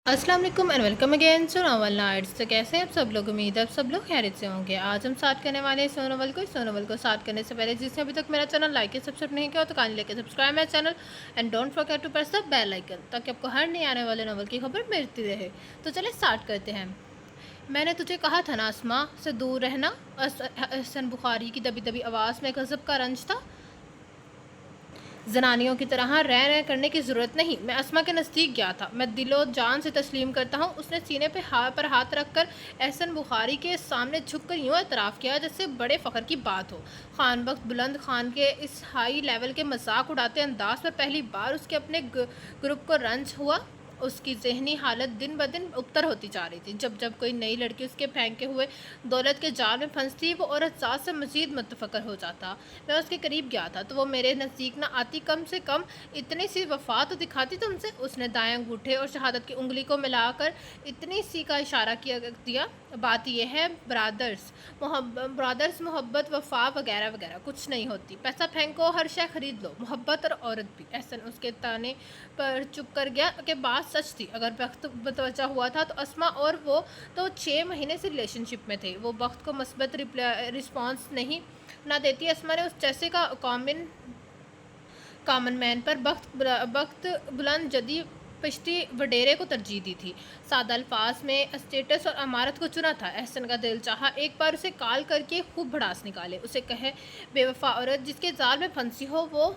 अस्सलाम वालेकुम and welcome again so novel nights. तो कैसे हैं आप सब लोग? उम्मीद है आप सब लोग खैरियत से होंगे। आज हम स्टार्ट करने वाले हैं सो नोवेल को स्टार्ट करने से पहले जिसने अभी तक मेरा चैनल लाइक या सब्सक्राइब नहीं किया तो काइंडली लेके सब्सक्राइब मेरा channel and don't forget to press the bell icon ताकि आपको हर नए आने वाले नोवेल की खबर मिलती रहे। तो चलिए स्टार्ट करते हैं। मैंने तुझे कहा था ना आसमां से दूर रहना। हसन बुखारी की दबी दबी आवाज़ में गज़ब का रंज था। जनानियों की तरह रह करने की ज़रूरत नहीं। मैं अस्मा के नज़दीक गया था। मैं दिलो जान से तस्लीम करता हूँ। उसने सीने पे हाथ रख कर एहसन बुखारी के सामने झुक कर यूँ एतराफ़ किया जैसे बड़े फ़ख्र की बात हो। खान बख्त बुलंद खान के इस हाई लेवल के मजाक उड़ाते अंदाज पर पहली बार उसके अपने ग्रुप को रंज हुआ। उसकी ज़हनी हालत दिन ब दिन उबतर होती जा रही थी। जब जब कोई नई लड़की उसके फेंके हुए दौलत के जाल में फंसती वो औरत ज़ात से मज़ीद मुतफ़क्र हो जाता। मैं उसके करीब गया था तो वो मेरे नज़दीक ना आती, कम से कम इतनी सी वफ़ा तो दिखाती तुमसे। उसने दाएं अंगूठे और शहादत की उंगली को मिलाकर इतनी सी का इशारा दिया। बात यह है ब्रादर्स मोहब्बत वफ़ा वगैरह वगैरह कुछ नहीं होती। पैसा फेंको, हर शय ख़रीद लो, मोहब्बत और औरत भी। एहसन उसके ताने पर चुप कर गया कि बात सच थी। अगर वक्त बतवजा हुआ था तो अस्मा और वो तो 6 महीने से रिलेशनशिप में थे। वो वक्त को मस्बत रिस्पॉन्स नहीं ना देती। अस्मा ने उस जैसे का कॉमन मैन पर वक्त बुलंद जदी पश्ती वडेरे को तरजीह दी थी। सादा अल्फाज में स्टेटस और अमारत को चुना था। एहसन का दिल चाहा एक बार उसे कॉल करके खूब भड़ास निकाले। उसे कहे बेवफा औरत जिसके जाल में फंसी हो वो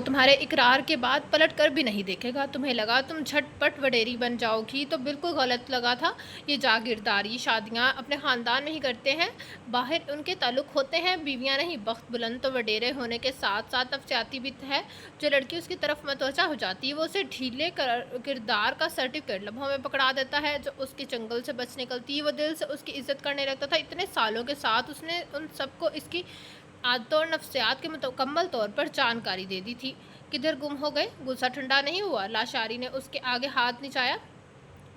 तुम्हारे इकरार के बाद पलट कर भी नहीं देखेगा। तुम्हें लगा तुम झटपट वडेरी बन जाओगी तो बिल्कुल गलत लगा था। ये जागीरदारी शादियां अपने ख़ानदान में ही करते हैं, बाहर उनके ताल्लुक़ होते हैं, बीवियां नहीं। बख्त बुलंद तो वडेरे होने के साथ साथ नफसियाती भी है। जो लड़की उसकी तरफ मतवजा हो जाती है वो उसे ढीले किरदार का सर्टिफिकेट लम्हों में पकड़ा देता है। जो उसके चंगल से बच निकलती है वो दिल से उसकी इज्जत करने लगता था। इतने सालों के साथ उसने उन सबको इसकी आदतों और नफ्सियात के मुकम्मल तौर पर जानकारी दे दी थी। किधर गुम हो गए? गुस्सा ठंडा नहीं हुआ? लाशारी ने उसके आगे हाथ निचाया।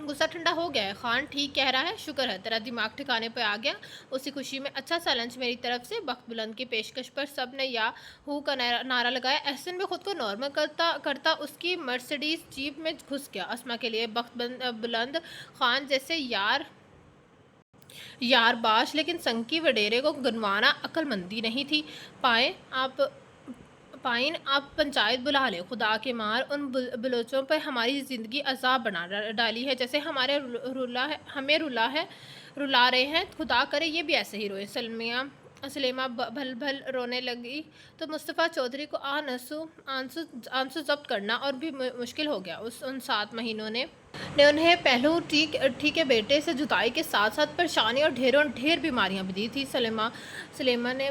गुस्सा ठंडा हो गया है। खान ठीक कह रहा है। शुक्र है तेरा दिमाग ठिकाने पर आ गया। उसी खुशी में अच्छा सा लंच मेरी तरफ से। बख्त बुलंद की पेशकश पर सब ने या हू का नारा लगाया। एहसन भी खुद को नॉर्मल करता करता उसकी मर्सिडीज जीप में घुस गया। अस्मा के लिए बख्त बुलंद खान जैसे यार बाश लेकिन संकी वडेरे को गनवाना अक्लमंदी नहीं थी। पाइन आप पंचायत बुला ले। खुदा के मार उन बलोचों पर हमारी ज़िंदगी अजाब बना डाली है जैसे हमें रुला रहे हैं। खुदा करे ये भी ऐसे ही रोए। सलेमा भल भल रोने लगी तो मुस्तफ़ा चौधरी को आंसू जब्त करना और भी मुश्किल हो गया। उन 7 महीनों ने उन्हें पहलू ठीक है बेटे से जुदाई के साथ साथ परेशानी और ढेर बीमारियां भी दी थी। सलेमा ने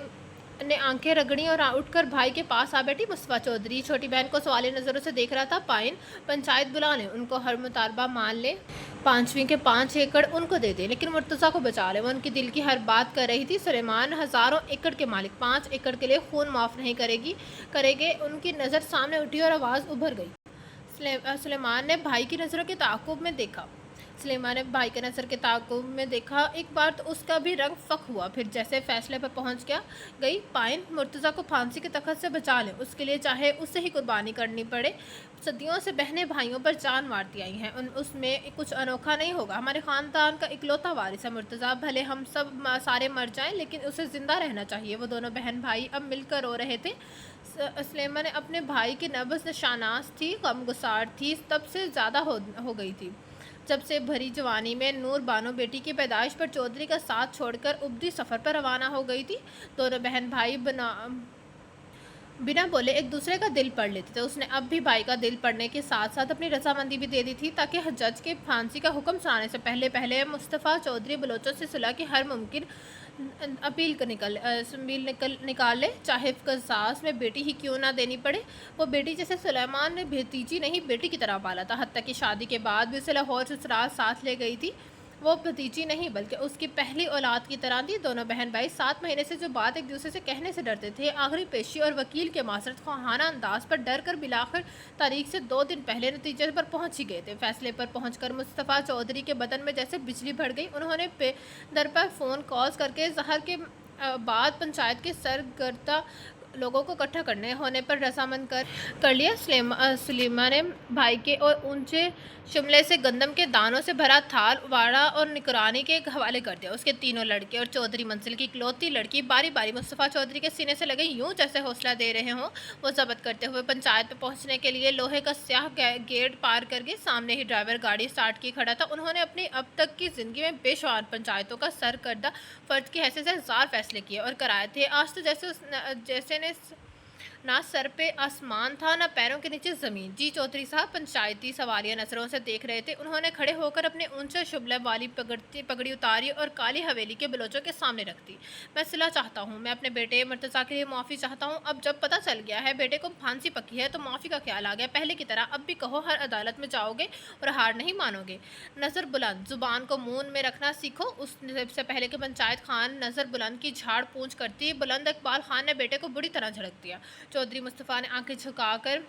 आंखें रगड़ी और उठकर भाई के पास आ बैठी। मुस्तफ़ा चौधरी छोटी बहन को सवाली नज़रों से देख रहा था। पाइन पंचायत बुला लें, उनको हर मुतालबा मान ले। 5वीं के 5 एकड़ उनको दे दे लेकिन मुर्तज़ा को बचा ले। वो उनकी दिल की हर बात कर रही थी। सुलेमान हज़ारों एकड़ के मालिक 5 एकड़ के लिए खून माफ़ नहीं करेंगे। उनकी नज़र सामने उठी और आवाज़ उभर गई। सुलेमान ने भाई की नज़रों के ताक़ुब में देखा। सुलेमान ने भाई के नज़र के ताक़ुब में देखा। एक बार तो उसका भी रंग फ़क हुआ, फिर जैसे फ़ैसले पर पहुंच गई। पाइन मुर्तज़ा को फांसी के तख़त से बचा लें, उसके लिए चाहे उसे ही कुर्बानी करनी पड़े। सदियों से बहनें भाइयों पर जान मारती आई हैं, उसमें कुछ अनोखा नहीं होगा। हमारे ख़ानदान का इकलौता वारिस है मुर्तज़ा। भले हम सब सारे मर जाएं लेकिन उसे ज़िंदा रहना चाहिए। वो दोनों बहन भाई अब मिलकर रो रहे थे। सलेमा ने अपने भाई की नब्ज़ शानास थी, गमगुसार थी, तब से ज़्यादा हो गई थी जब से भरी जवानी में नूर बानो बेटी की पैदाइश पर चौधरी का साथ छोड़कर उबदी सफ़र पर रवाना हो गई थी। दोनों बहन भाई बिना बोले एक दूसरे का दिल पढ़ लेते थे। उसने अब भी भाई का दिल पढ़ने के साथ साथ अपनी रजामंदी भी दे दी थी ताकि जज के फांसी का हुक्म सुनाने से पहले मुस्तफ़ा चौधरी बलोचों से सुलह की हर मुमकिन अपील निकाल ले, चाहे कसास में बेटी ही क्यों ना देनी पड़े। वो बेटी जैसे सुलेमान ने भतीजी नहीं बेटी की तरह पाला था। हत्ता कि शादी के बाद भी उसे लाहौर ससुराल साथ ले गई थी। वो भतीजी नहीं बल्कि उसकी पहली औलाद की तरह थी। दोनों बहन भाई 7 महीने से जो बात एक दूसरे से कहने से डरते थे, आखिरी पेशी और वकील के मासरत ख़्वाहाना अंदाज पर डर कर बिलाखिर तारीख से 2 दिन पहले नतीजे पर पहुंच ही गए थे। फैसले पर पहुंचकर मुस्तफ़ा चौधरी के बदन में जैसे बिजली भर गई। उन्होंने दर पर फ़ोन कॉल्स करके जहर के बाद पंचायत के सरगर्दा लोगों को इकट्ठा करने होने पर रजामंद कर लिया। सलीमा ने भाई के और ऊंचे शिमले से गंदम के दानों से भरा थाल वाड़ा और निगरानी के हवाले कर दिया। उसके तीनों लड़के और चौधरी मंजिल की इकलौती लड़की बारी बारी मुस्तफ़ा चौधरी के सीने से लगे यूं जैसे हौसला दे रहे हों। वो जब्त करते हुए पंचायत पे पहुंचने के लिए लोहे का स्याह गेट पार करके सामने ही ड्राइवर गाड़ी स्टार्ट की खड़ा था। उन्होंने अपनी अब तक की जिंदगी में बेशुमार पंचायतों का सरकर्दा फर्ज की हैसियत से हजार फैसले किए और कराए थे। आज तो जैसे ने ना सर पे आसमान था ना पैरों के नीचे ज़मीन। जी चौधरी साहब पंचायती सवालिया नज़रों से देख रहे थे। उन्होंने खड़े होकर अपने ऊंचे शुबले वाली पगड़ी उतारी और काली हवेली के बलोचों के सामने रख दी। मैं सिला चाहता हूँ, मैं अपने बेटे मर्तज़ा के लिए माफ़ी चाहता हूँ। अब जब पता चल गया है बेटे को फांसी पकी है तो माफ़ी का ख्याल आ गया। पहले की तरह अब भी कहो, हर अदालत में जाओगे और हार नहीं मानोगे। नज़र बुलंद, ज़ुबान को मुंह में रखना सीखो। उससे पहले कि पंचायत खान नज़र बुलंद की झाड़ पूंछ करती, बुलंद इकबाल खान ने बेटे को बुरी तरह झड़क दिया। चौधरी मुस्तफ़ा ने आंखें झुकाकर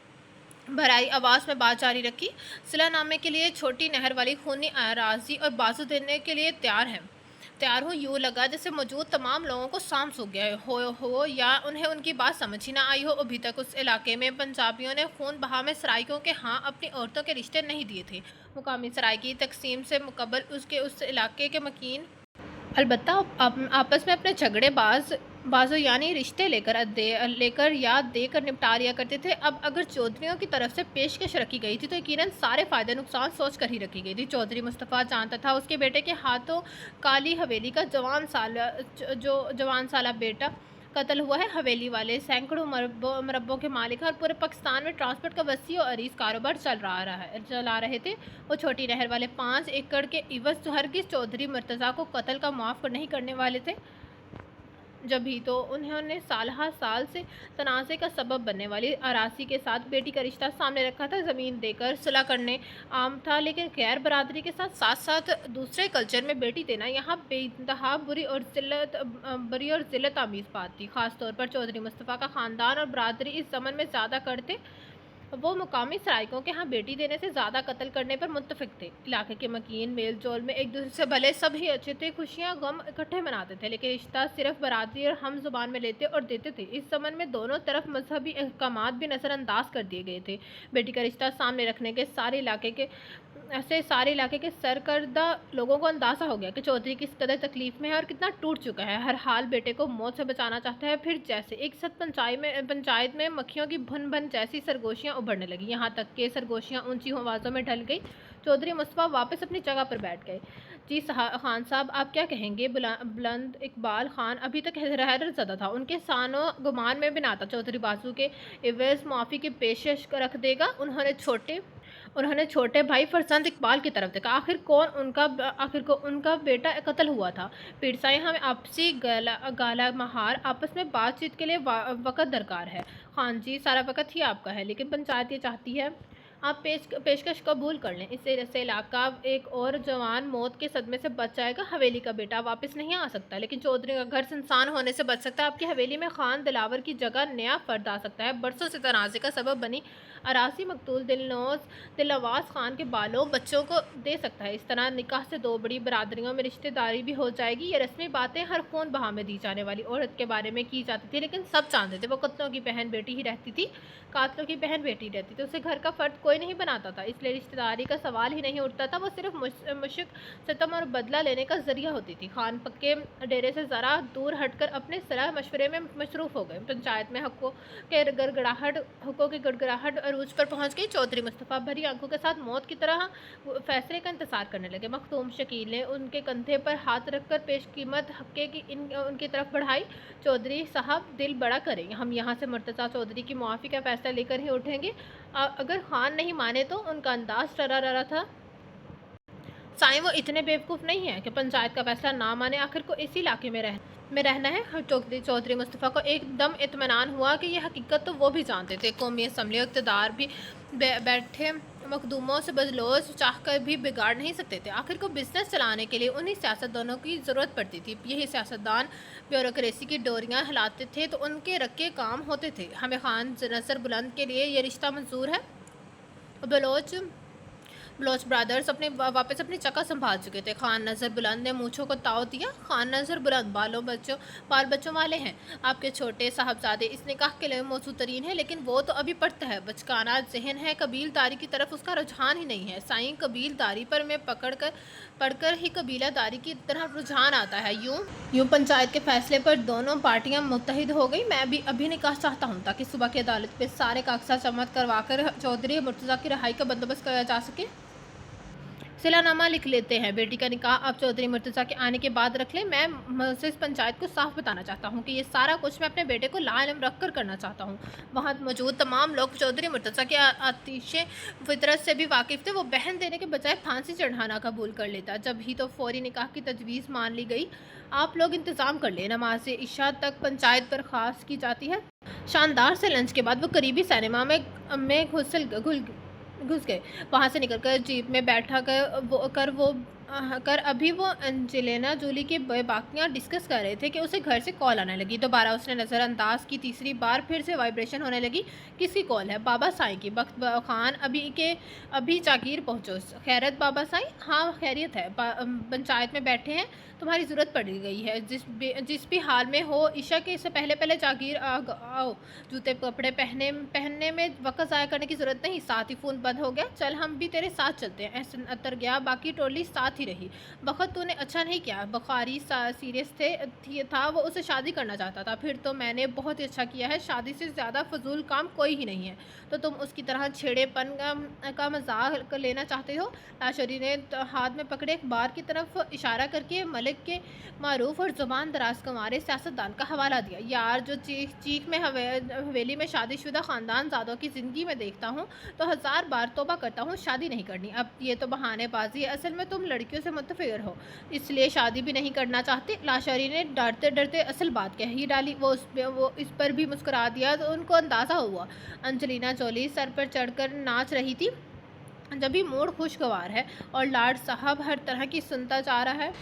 भराई आवाज़ में बात जारी रखी। सिलानामे के लिए छोटी नहर वाली खूनी अराजी और बाजू देने के लिए तैयार हो। यूँ लगा जैसे मौजूद तमाम लोगों को सांप सूख गया हो या उन्हें उनकी बात समझ ही ना आई हो। अभी तक उस इलाके में पंजाबियों ने खून बहा में सराइकों के हाँ अपनी औरतों के रिश्ते नहीं दिए थे। मुकामी सराय की तकसीम से मुकब्बल उसके उस इलाके के मकीन अलबत्ता आपस में अपने झगड़े बाजो यानी रिश्ते लेकर या देकर निपटा लिया करते थे। अब अगर चौधरियों की तरफ से पेशकश रखी गई थी तो यकीनन सारे फ़ायदे नुकसान सोच कर ही रखी गई थी। चौधरी मुस्तफ़ा जानता था उसके बेटे के हाथों काली हवेली का जवान साला बेटा कत्ल हुआ है। हवेली वाले सैकड़ों मरब्बों के मालिक हैं और पूरे पाकिस्तान में ट्रांसपोर्ट का वसी और अरीज कारोबार चला रहे थे। वो छोटी नहर वाले 5 एकड़ के इवज़ हरगिज़ चौधरी मुर्तज़ा को कत्ल का मुआफ़ नहीं करने वाले थे। जब ही तो उन्होंने साल से तनाज़े का सबब बनने वाली अरासी के साथ बेटी का रिश्ता सामने रखा था। ज़मीन देकर सुलह करने आम था, लेकिन गैर बरादरी के साथ साथ दूसरे कल्चर में बेटी देना यहाँ बेइंतहा बुरी और ज़िल्लत आमीज़ बात थी। ख़ास तौर पर चौधरी मुस्तफ़ा का ख़ानदान और बरादरी इस ज़मन में ज़्यादा करते। वो मुकामी सराइकों के यहाँ बेटी देने से ज़्यादा कत्ल करने पर मुत्तफिक थे। इलाके के मकीन मेल जोल में एक दूसरे से भले सब ही अच्छे थे, खुशियाँ गम इकट्ठे मनाते थे, लेकिन रिश्ता सिर्फ बरादरी और हम जुबान में लेते और देते थे। इस ज़मन में दोनों तरफ मजहबी अहकामात भी नज़रअंदाज कर दिए गए थे। बेटी का रिश्ता सामने रखने के सारे इलाके के सरकर्दा लोगों को अंदाज़ा हो गया कि चौधरी किस कदर तकलीफ़ में है और कितना टूट चुका है। हर हाल बेटे को मौत से बचाना चाहता है। फिर जैसे एक साथ पंचायत में मक्खियों की भन भन जैसी सरगोशियाँ उभरने लगी। यहाँ तक कि सरगोशियाँ ऊंची आवाज़ों में ढल गई। चौधरी मुस्तफ़ा वापस अपनी जगह पर बैठ गए। जी खान साहब, आप क्या कहेंगे? बुलंद इकबाल खान अभी तक हैरत ज़दा था। उनके सानो गुमान में भी ना था चौधरी बाजू के एवज़ मुआफ़ी की पेशकश रख देगा। उन्होंने छोटे भाई फरजंद इकबाल की तरफ देखा। आखिर को उनका बेटा कत्ल हुआ था। पीड़साई हमें आपसी गाला महार आपस में बातचीत के लिए वक़्त दरकार है। खान जी, सारा वक़्त ही आपका है, लेकिन पंचायत ये चाहती है आप पेशकश कबूल कर लें। इससे इलाका एक और जवान मौत के सदमे से बच जाएगा। हवेली का बेटा वापस नहीं आ सकता, लेकिन चौधरी का घर सुनसान होने से बच सकता है। आपकी हवेली में खान दिलावर की जगह नया फर्द आ सकता है। बरसों से तनाज़े का सबब बनी अरासी मकतूल दिलनवाज खान के बालों बच्चों को दे सकता है। इस तरह निकाह से 2 बड़ी बरादरियों में रिश्तेदारी भी हो जाएगी। ये रस्मी बातें हर खून बहा में दी जाने वाली औरत के बारे में की जाती थी, लेकिन सब जानते थे वो कातलों की बहन बेटी रहती थी। उसे घर का फर्द कोई नहीं बनाता था, इसलिए रिश्तेदारी का सवाल ही नहीं उठता था। वो सिर्फ मुश्क सितम और बदला लेने का जरिया होती थी। खान पक्के डेरे से ज़रा दूर हटकर अपने सलाह मशवरे में मशरूफ़ हो गए। पंचायत में हुक्कों की गड़गड़ाहट अरूज पर पहुंच गई। चौधरी मुस्तफ़ा भरी आंखों के साथ मौत की तरह फैसले का इंतजार करने लगे। मखदूम शकील ने उनके कंधे पर हाथ रखकर पेश कीमत हक्के की उनकी तरफ बढ़ाई। चौधरी साहब, दिल बड़ा करें, हम यहाँ से मुर्तज़ा चौधरी की मुआफ़ी का फैसला लेकर ही उठेंगे। अगर खान नहीं माने तो उनका अंदाज डरा था। साईं, वो इतने बेवकूफ़ नहीं है कि पंचायत का फैसला ना माने। आखिर को इसी इलाके में रहना है। चौधरी मुस्तफ़ा को एकदम इत्मीनान हुआ कि यह हकीकत तो वो भी जानते थे। कौमी असम्बली और इक़्तिदार भी बैठे मखदूमों से बदलोज चाह कर भी बिगाड़ नहीं सकते थे। आखिर को बिजनेस चलाने के लिए उन्हीं सियासतदानों की ज़रूरत पड़ती थी। यही सियासतदान ब्यूरोक्रेसी की डोरियाँ हिलाते थे तो उनके रखे काम होते थे। हमें खान नज़र बुलंद के लिए ये रिश्ता मंजूर है। बलोच बलोच ब्रदर्स वापस अपनी जगह संभाल चुके थे। खान नज़र बुलंद ने मूंछों को ताव दिया। खान नज़र बुलंद बाल बच्चों वाले हैं। आपके छोटे साहबजादे इस निकाह के लिए मौजू तरीन है, लेकिन वो तो अभी पढ़ता है, बचकाना जहन है, कबीलदारी की तरफ उसका रुझान ही नहीं है। साईं, कबीलदारी पर मैं पढ़कर ही कबीलादारी की तरफ रुझान आता है। यूं पंचायत के फैसले पर दोनों पार्टियां मुत्तहिद हो गई। मैं भी अभी निकाह चाहता हूं ताकि सुबह की अदालत पे सारे कागजात जमा करवाकर चौधरी मुर्तज़ा की रिहाई का बंदोबस्त किया जा सके। सिलानामा लिख लेते हैं। बेटी का निकाह आप चौधरी मुर्तज़ा के आने के बाद रख लें। मैं मुअज़्ज़िज़ पंचायत को साफ बताना चाहता हूँ कि ये सारा कुछ मैं अपने बेटे को लाइल्म रख कर करना चाहता हूँ। वहाँ मौजूद तमाम लोग चौधरी मुर्तज़ा के आतिशे फितरत से भी वाकिफ़ थे। वो बहन देने के बजाय फांसी चढ़ाना कबूल कर लेता। जब ही तो फौरी निकाह की तजवीज़ मान ली गई। आप लोग इंतज़ाम कर लें। नमाज इशा तक पंचायत बर्खास्त की जाती है। शानदार से लंच के बाद वो करीबी सिनेमा में घुस गए। वहाँ से निकलकर जीप में बैठा कर अभी वो एंजेलिना जोली की बाकियाँ डिस्कस कर रहे थे कि उसे घर से कॉल आने लगी। दोबारा उसने नज़रअंदाज की। तीसरी बार फिर से वाइब्रेशन होने लगी। किसकी कॉल है? बाबा साईं की। बख्त खान अभी जागीर पहुँचो। खैरत बाबा साईं? हाँ खैरियत है। पंचायत में बैठे हैं, तुम्हारी ज़रूरत पड़ गई है। जिस भी हाल में हो, ईशा के इससे पहले जागीर आओ। जूते कपड़े पहनने में वक्त ज़ाया करने की ज़रूरत नहीं। साथ ही फ़ोन बंद हो गया। चल हम भी तेरे साथ चलते हैं। एहसन अतर गया। बाकी टोली साथ ही रही। बखत तूने अच्छा नहीं किया। बुखारी सीरियस था। वो उसे शादी करना चाहता था। फिर तो मैंने बहुत ही अच्छा किया है। शादी से ज़्यादा फजूल काम कोई ही नहीं है। तो तुम उसकी तरह छेड़ेपन का मजाक लेना चाहते हो? लाशरी ने हाथ में पकड़े अखबार की तरफ इशारा करके मलिक के मारूफ और ज़ुबान दराज कमारे सियासतदान का हवाला दिया। यार, जो चीख में हवेली में शादीशुदा ख़ानदान ज़ादों की ज़िंदगी में देखता हूँ तो 1000 बार तौबा करता हूँ शादी नहीं करनी। अब ये तो बहानेबाजी है। असल में तुम लड़कियों से मुतफिर हो, इसलिए शादी भी नहीं करना चाहते। लाशरी ने डरते डरते असल बात कह ही डाली। वो इस पर भी मुस्कुरा दिया तो उनको अंदाज़ा हुआ एंजेलिना जोली सर पर चढ़कर नाच रही थी। जब भी मूड खुशगवार है और लाड साहब हर तरह की सुनता जा रहा है।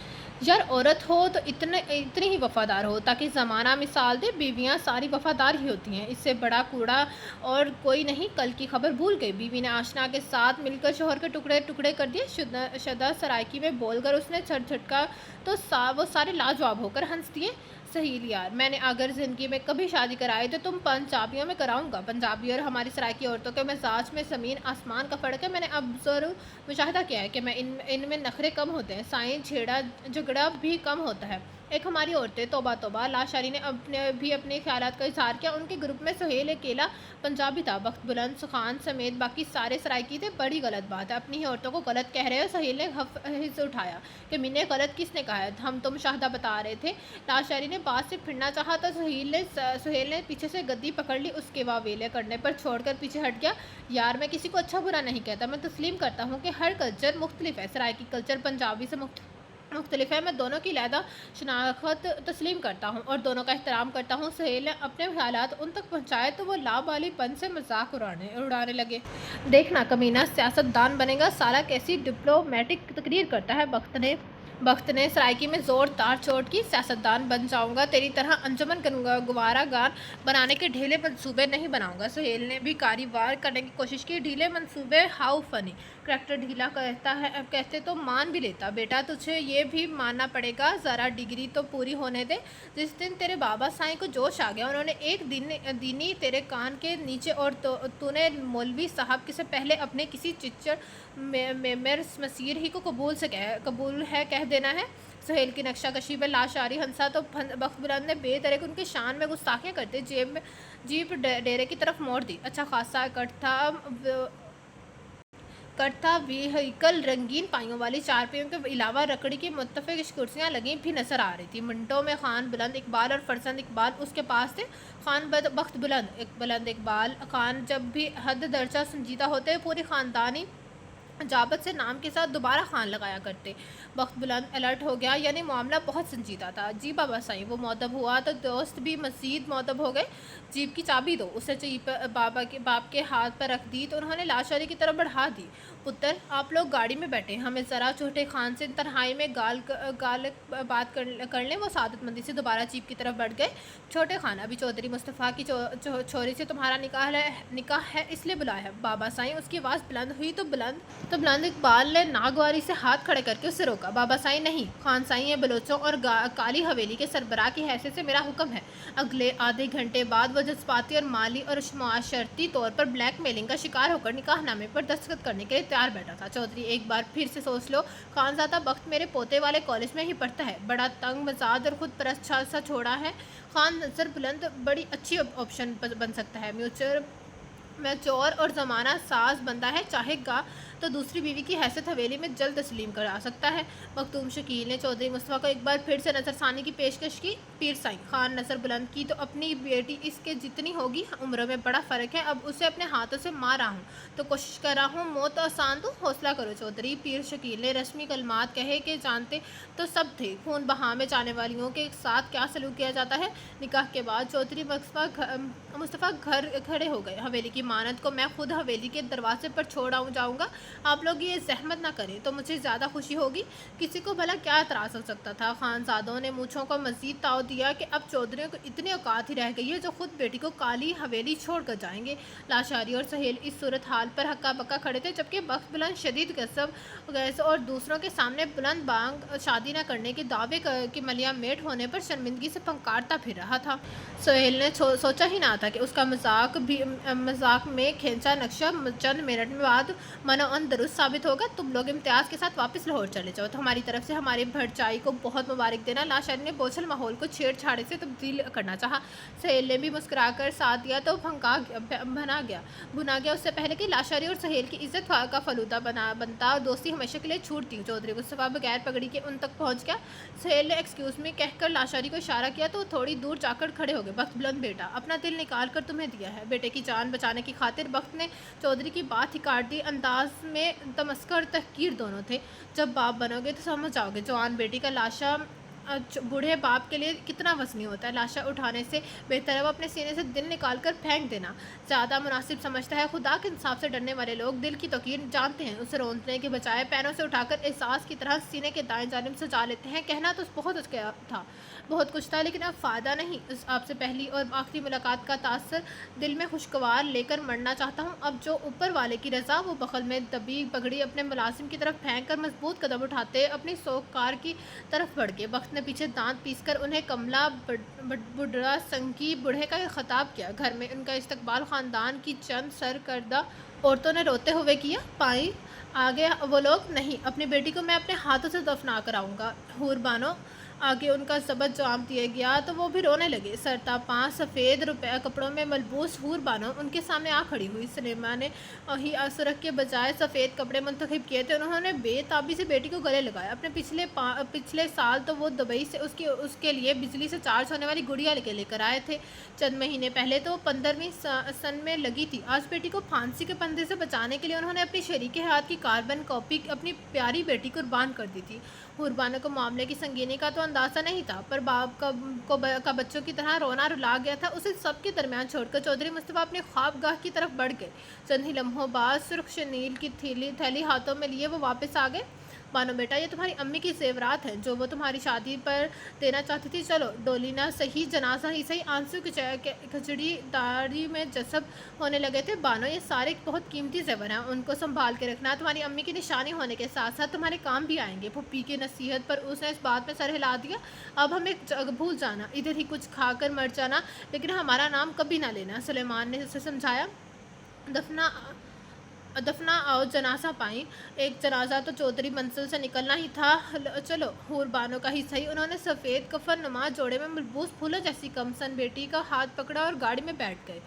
यार, औरत हो तो इतनी ही वफादार हो ताकि ज़माना मिसाल दे। बीवियां सारी वफादार ही होती हैं, इससे बड़ा कूड़ा और कोई नहीं। कल की खबर भूल गई। बीवी ने आशना के साथ मिलकर शोहर के टुकड़े टुकड़े कर दिए। शदा सराइकी में बोलकर उसने झटका तो वो सारे लाजवाब होकर हंस दिए। सहील यार, मैंने अगर ज़िंदगी में कभी शादी कराई तो तुम पंजाबियों में कराऊंगा। पंजाबी और हमारी सराइकी औरतों के मिजाज में ज़मीन आसमान का फ़र्क है। मैंने अब ज़रूर मुशाहिदा किया है कि इनमें नखरे कम होते हैं, साईं छेड़ा झगड़ा भी कम होता है। एक हमारी औरतें तौबा तौबा। लाशारी ने अपने ख्यालात का इजहार किया। उनके ग्रुप में सुहेल अकेला पंजाबी था। बख्त बुलंद खान समेत बाकी सारे सराइकी थे। बड़ी गलत बात है, अपनी ही औरतों को गलत कह रहे हो। सुहेल ने हिस्स उठाया कि मैंने गलत किसने कहा है? हम तो मुशाहिदा बता रहे थे। लाशारी ने बात से फिरना चाहा तो सुहेल ने पीछे से गद्दी पकड़ ली। उसके वावेले करने पर छोड़कर पीछे हट गया। यार, मैं किसी को अच्छा बुरा नहीं कहता। मैं तस्लीम करता हूँ कि हर कल्चर मुख्तलिफ है। सराइकी कल्चर पंजाबी से मुख्तलिफ है। मैं दोनों की लहदा शनाख्त तस्लीम करता हूँ और दोनों का एहतराम करता हूँ। सुहेल ने अपने ख्यालात उन तक पहुँचाए तो वो लाबालीपन से मजाक उड़ाने लगे। देखना कमीना सियासतदान बनेगा साला, कैसी डिप्लोमेटिक तकरीर करता है। बख्त ने सराइकी में ज़ोरदार चोट की। सियासतदान बन जाऊंगा, तेरी तरह अंजुमन गवारा गान बनाने के ढीले मंसूबे नहीं बनाऊंगा। सुहेल ने भी कारीवार करने की कोशिश की। ढीले मंसूबे? How funny. करैक्टर ढीला कहते तो मान भी लेता। बेटा, तुझे ये भी मानना पड़ेगा, ज़रा डिग्री तो पूरी होने दे। जिस दिन तेरे बाबा साईं को जोश आ गया, उन्होंने एक दीनी तेरे कान के नीचे और तूने मौलवी साहब से पहले अपने किसी चिच्चर मेरे मसीर ही को कबूल है कह देना है। सुहेल की नक्शा कशी पर लाशारी हंसा तो बख्त बुलंद ने बेतरक उनकी शान में गुस्ताखियाँ करते जीप डेरे की तरफ मोड़ दी। अच्छा खासा कट था। व्हीकल रंगीन पाइयों वाली चारपाइयों के अलावा लकड़ी की मुत्तफ़िक़ कुर्सियाँ लगी भी नजर आ रही थी। मिनटों में खान बुलंद इकबाल और फरजंद इकबाल उसके पास थे। बख्त बुलंद इकबाल खान जब भी हद दर्जा संजीदा होते पूरी ख़ानदानी जाबत से नाम के साथ दोबारा खान लगाया करते। बख्त बुलंद अलर्ट हो गया, यानी मामला बहुत संजीदा था। जी बाबा साईं। वो मौतब हुआ तो दोस्त भी मज़ीद मौतब हो गए। जीप की चाबी दो। उसे जीप बाप के हाथ पर रख दी तो उन्होंने लाशारी की तरफ बढ़ा दी। पुत्र, आप लोग गाड़ी में बैठे, हमें ज़रा छोटे खान से तन्हाई में गाल बात कर लें। वो सादतमंदी से दोबारा जीप की तरफ बढ़ गए। छोटे खान, अभी चौधरी मुस्तफ़ा की छोरी से तुम्हारा निकाह है इसलिए बुलाया है। बाबा साईं, उसकी आवाज़ बुलंद हुई तो बुलंद इकबाल ने नागवारी से हाथ खड़े करके उसे रोका। बाबा साईं नहीं, खान साईं ये बलोचों और काली हवेली के सरबराह की हैसियत से मेरा हुक्म है। अगले आधे घंटे बाद वो जज्बाती और माली और मुआशरती तौर पर ब्लैक मेलिंग का शिकार होकर निकाहनामे पर दस्तखत करने के लिए तैयार बैठा था। चौधरी, एक बार फिर से सोच लो, खानज़ादा बख्त मेरे पोते वाले कॉलेज में ही पढ़ता है। बड़ा तंग मजाज और खुद परस्त सा छोड़ा है। खान नजर बुलंद बड़ी अच्छी ऑप्शन बन सकता है। मैच्योर और ज़माना साज बंदा है, चाहेगा तो दूसरी बीवी की हैसियत हवेली में जल्द तस्लीम करा सकता है। मखदूम शकील ने चौधरी मुस्तफ़ा को एक बार फिर से नज़रसानी की पेशकश की। पीर साईं, खान नज़र बुलंद की तो अपनी बेटी इसके जितनी होगी, उम्र में बड़ा फ़र्क है। अब उसे अपने हाथों से मार रहा हूँ तो कोशिश कर रहा हूँ मौत आसान दूँ। हौसला करो चौधरी। पीर शकील ने रस्मी कलमात कहे कि जानते तो सब थे खून बहा में जाने वालियों के साथ क्या सलूक किया जाता है। निकाह के बाद चौधरी मुस्तफ़ा घर खड़े हो गए। हवेली की मानत को मैं खुद हवेली के दरवाजे पर छोड़ जाऊँगा। आप लोग ये जहमत ना करें तो मुझे ज़्यादा खुशी होगी। किसी को भला क्या एतराज़ हो सकता था। खानजादों ने मूँछों को मज़ीद ताव दिया कि अब चौधरियों को इतनी औकात ही रह गई है जो खुद बेटी को काली हवेली छोड़ कर जाएंगे। लाशारी और सहेल इस सूरत हाल पर हक्का बक्का खड़े थे, जबकि बख्त बुलंद शदीद गैस और दूसरों के सामने बुलंद बांग शादी न करने के दावे की मलिया मेट होने पर शर्मिंदगी से फंकारता फिर रहा था। सहेल ने सोचा ही ना था कि उसका मजाक में खींचा नक्शा चंद मिनट में बाद मनोअन दुरुस्त साबित होगा। तुम लोग इम्तियाज़ के साथ वापस लाहौर चले जाओ तो हमारी तरफ से हमारी भरचाई को बहुत मुबारक देना। लाशारी ने बोझल माहौल को छेड़छाड़े से तब्दील करना चाहा। सहेल ने भी मुस्कुराकर साथ दिया तो भुना गया। उससे पहले कि लाशारी और सहेल की इज्जत का फलूदा बनता, दोस्ती हमेशा के लिए छूटती। चौधरी मुस्तफ़ा बगैर पगड़ी के उन तक पहुँच गया। सहेल ने एक्सक्यूज़ मी कहकर लाशारी को इशारा किया तो थोड़ी दूर जाकर खड़े हो गए। बख्त बुलंद, बेटा, अपना दिल निकाल कर तुम्हें दिया है। बेटे की जान बचाने की खातिर बख्त ने चौधरी की बात ही काट दी। अंदाज में तमस्कर और तहकीर दोनों थे। जब बाप बनोगे तो समझ जाओगे जवान बेटी का लाशा बूढ़े बाप के लिए कितना वजनी होता है। लाशा उठाने से बेहतर है वो अपने सीने से दिल निकाल कर फेंक देना ज़्यादा मुनासिब समझता है। खुदा के इंसाफ से डरने वाले लोग दिल की तौकीर जानते हैं। उसे रोंदने के बजाय पैरों से उठाकर एहसास की तरह सीने के दाएं जानिब सजा लेते हैं। कहना तो बहुत कुछ था लेकिन अब फ़ायदा नहीं। आपसे पहली और आखिरी मुलाकात का तासर दिल में खुशगवार लेकर मरना चाहता हूँ। अब जो ऊपर वाले की रज़ा, वो बगल में दबी पगड़ी अपने मुलाजिम की तरफ फेंक कर मजबूत कदम उठाते अपनी सोकार की तरफ बढ़ गए। वक्त ने पीछे दांत पीसकर उन्हें कमला बुढ़ा संकी बूढ़े का खिताब किया। घर में उनका इस्तकबाल ख़ानदान की चंद सरकर्दा औरतों ने रोते हुए किया। पाई आगे वो लोग नहीं, अपनी बेटी को मैं अपने हाथों से दफना कर आऊँगा। हूर बानो आगे उनका सबक जवाब दिया गया तो वो भी रोने लगे। सरता पाँव सफ़ेद कपड़ों में मलबूस हूर बानो उनके सामने आ खड़ी हुई। सलेमा ने ही असरक के बजाय सफ़ेद कपड़े मुंतखब किए थे। उन्होंने बेताबी से बेटी को गले लगाया। अपने पिछले साल तो वो दुबई से उसके लिए बिजली से चार्ज होने वाली गुड़िया लेकर आए थे। चंद महीने पहले तो 15वीं सन में लगी थी। आज बेटी को फांसी के फंदे से बचाने के लिए उन्होंने अपनी शरीक हाथ की कार्बन कॉपी अपनी प्यारी बेटी कुर्बान कर दी थी। हुरबानो को मामले की संगीनी का तो अंदाज़ा नहीं था, पर बाप का बच्चों की तरह रोना रुला गया था। उसे सबके दरमियान छोड़कर चौधरी मुस्तफ़ा अपने ख्वाबगाह की तरफ बढ़ गए। चंद ही लम्हों बाद सुर्ख शनील की थैली हाथों में लिए वो वापस आ गए। बानो बेटा, ये तुम्हारी अम्मी की जेवरात हैं जो वो तुम्हारी शादी पर देना चाहती थी। चलो, डोली ना सही, जनाजा ही सही। आंसू की खिचड़ी दाढ़ी में जसब होने लगे थे। बानो, ये सारे बहुत कीमती जेवर हैं, उनको संभाल के रखना। तुम्हारी अम्मी की निशानी होने के साथ साथ तुम्हारे काम भी आएंगे। पुप्पी की नसीहत पर उसने इस बात में सर हिला दिया। अब हमें भूल जाना, इधर ही कुछ खाकर मर जाना, लेकिन हमारा नाम कभी ना लेना। सुलेमान ने उसे समझाया। दफना आओ, जनाजा पाई। एक जनाजा तो चौधरी मंजिल से निकलना ही था। चलो, हूर बानो का ही सही। उन्होंने सफ़ेद कफन नुमा जोड़े में मलबूस फूलों जैसी कमसन बेटी का हाथ पकड़ा और गाड़ी में बैठ गए।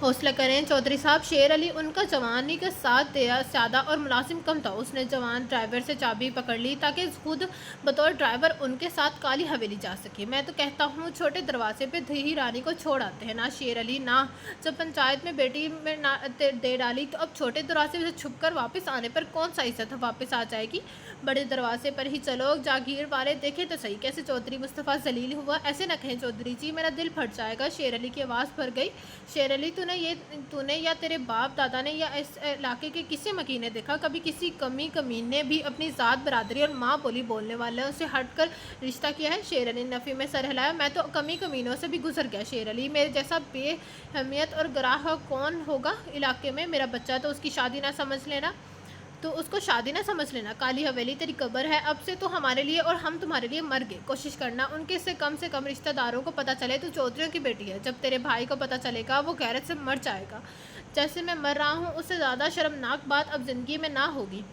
हौसला करें चौधरी साहब। शेर अली उनका जवानी का साथ ज़्यादा और मुलाजिम कम था। उसने जवान ड्राइवर से चाबी पकड़ ली ताकि खुद बतौर ड्राइवर उनके साथ काली हवेली जा सके। मैं तो कहता हूँ छोटे दरवाजे पे धही रानी को छोड़ आते हैं ना शेर अली ना। जब पंचायत में बेटी में ना दे डाली तो अब छोटे दरवाजे से छुप कर वापस आने पर कौन सा इज्जत वापस आ जाएगी। बड़े दरवाजे पर ही चलो। जागीर वाले देखे तो सही कैसे चौधरी मुस्तफ़ा जलील हुआ। ऐसे न कहें चौधरी जी, मेरा दिल फट जाएगा। शेर अली की आवाज़ भर गई। शेर अली, तूने तूने या तेरे बाप दादा ने या इस इलाके के किसी मकी ने देखा कभी किसी कमी कमीने भी अपनी ज़ात बरादरी और माँ बोली बोलने वालों से हट कर रिश्ता किया है? शेर अली ने नफ़ी में सर हिलाया। मैं तो कमी कमीनों से भी गुजर गया शेर अली, मेरे जैसा बेहमियत और ग्राह कौन होगा इलाके में? मेरा बच्चा तो उसकी शादी ना समझ लेना, तो उसको शादी ना समझ लेना। काली हवेली तेरी कब्र है, अब से तो हमारे लिए और हम तुम्हारे लिए मर गए। कोशिश करना उनके से कम रिश्तेदारों को पता चले तू चौधरियों की बेटी है। जब तेरे भाई को पता चलेगा वो गैरत से मर जाएगा। जैसे मैं मर रहा हूँ उससे ज़्यादा शर्मनाक बात अब ज़िंदगी में ना होगी।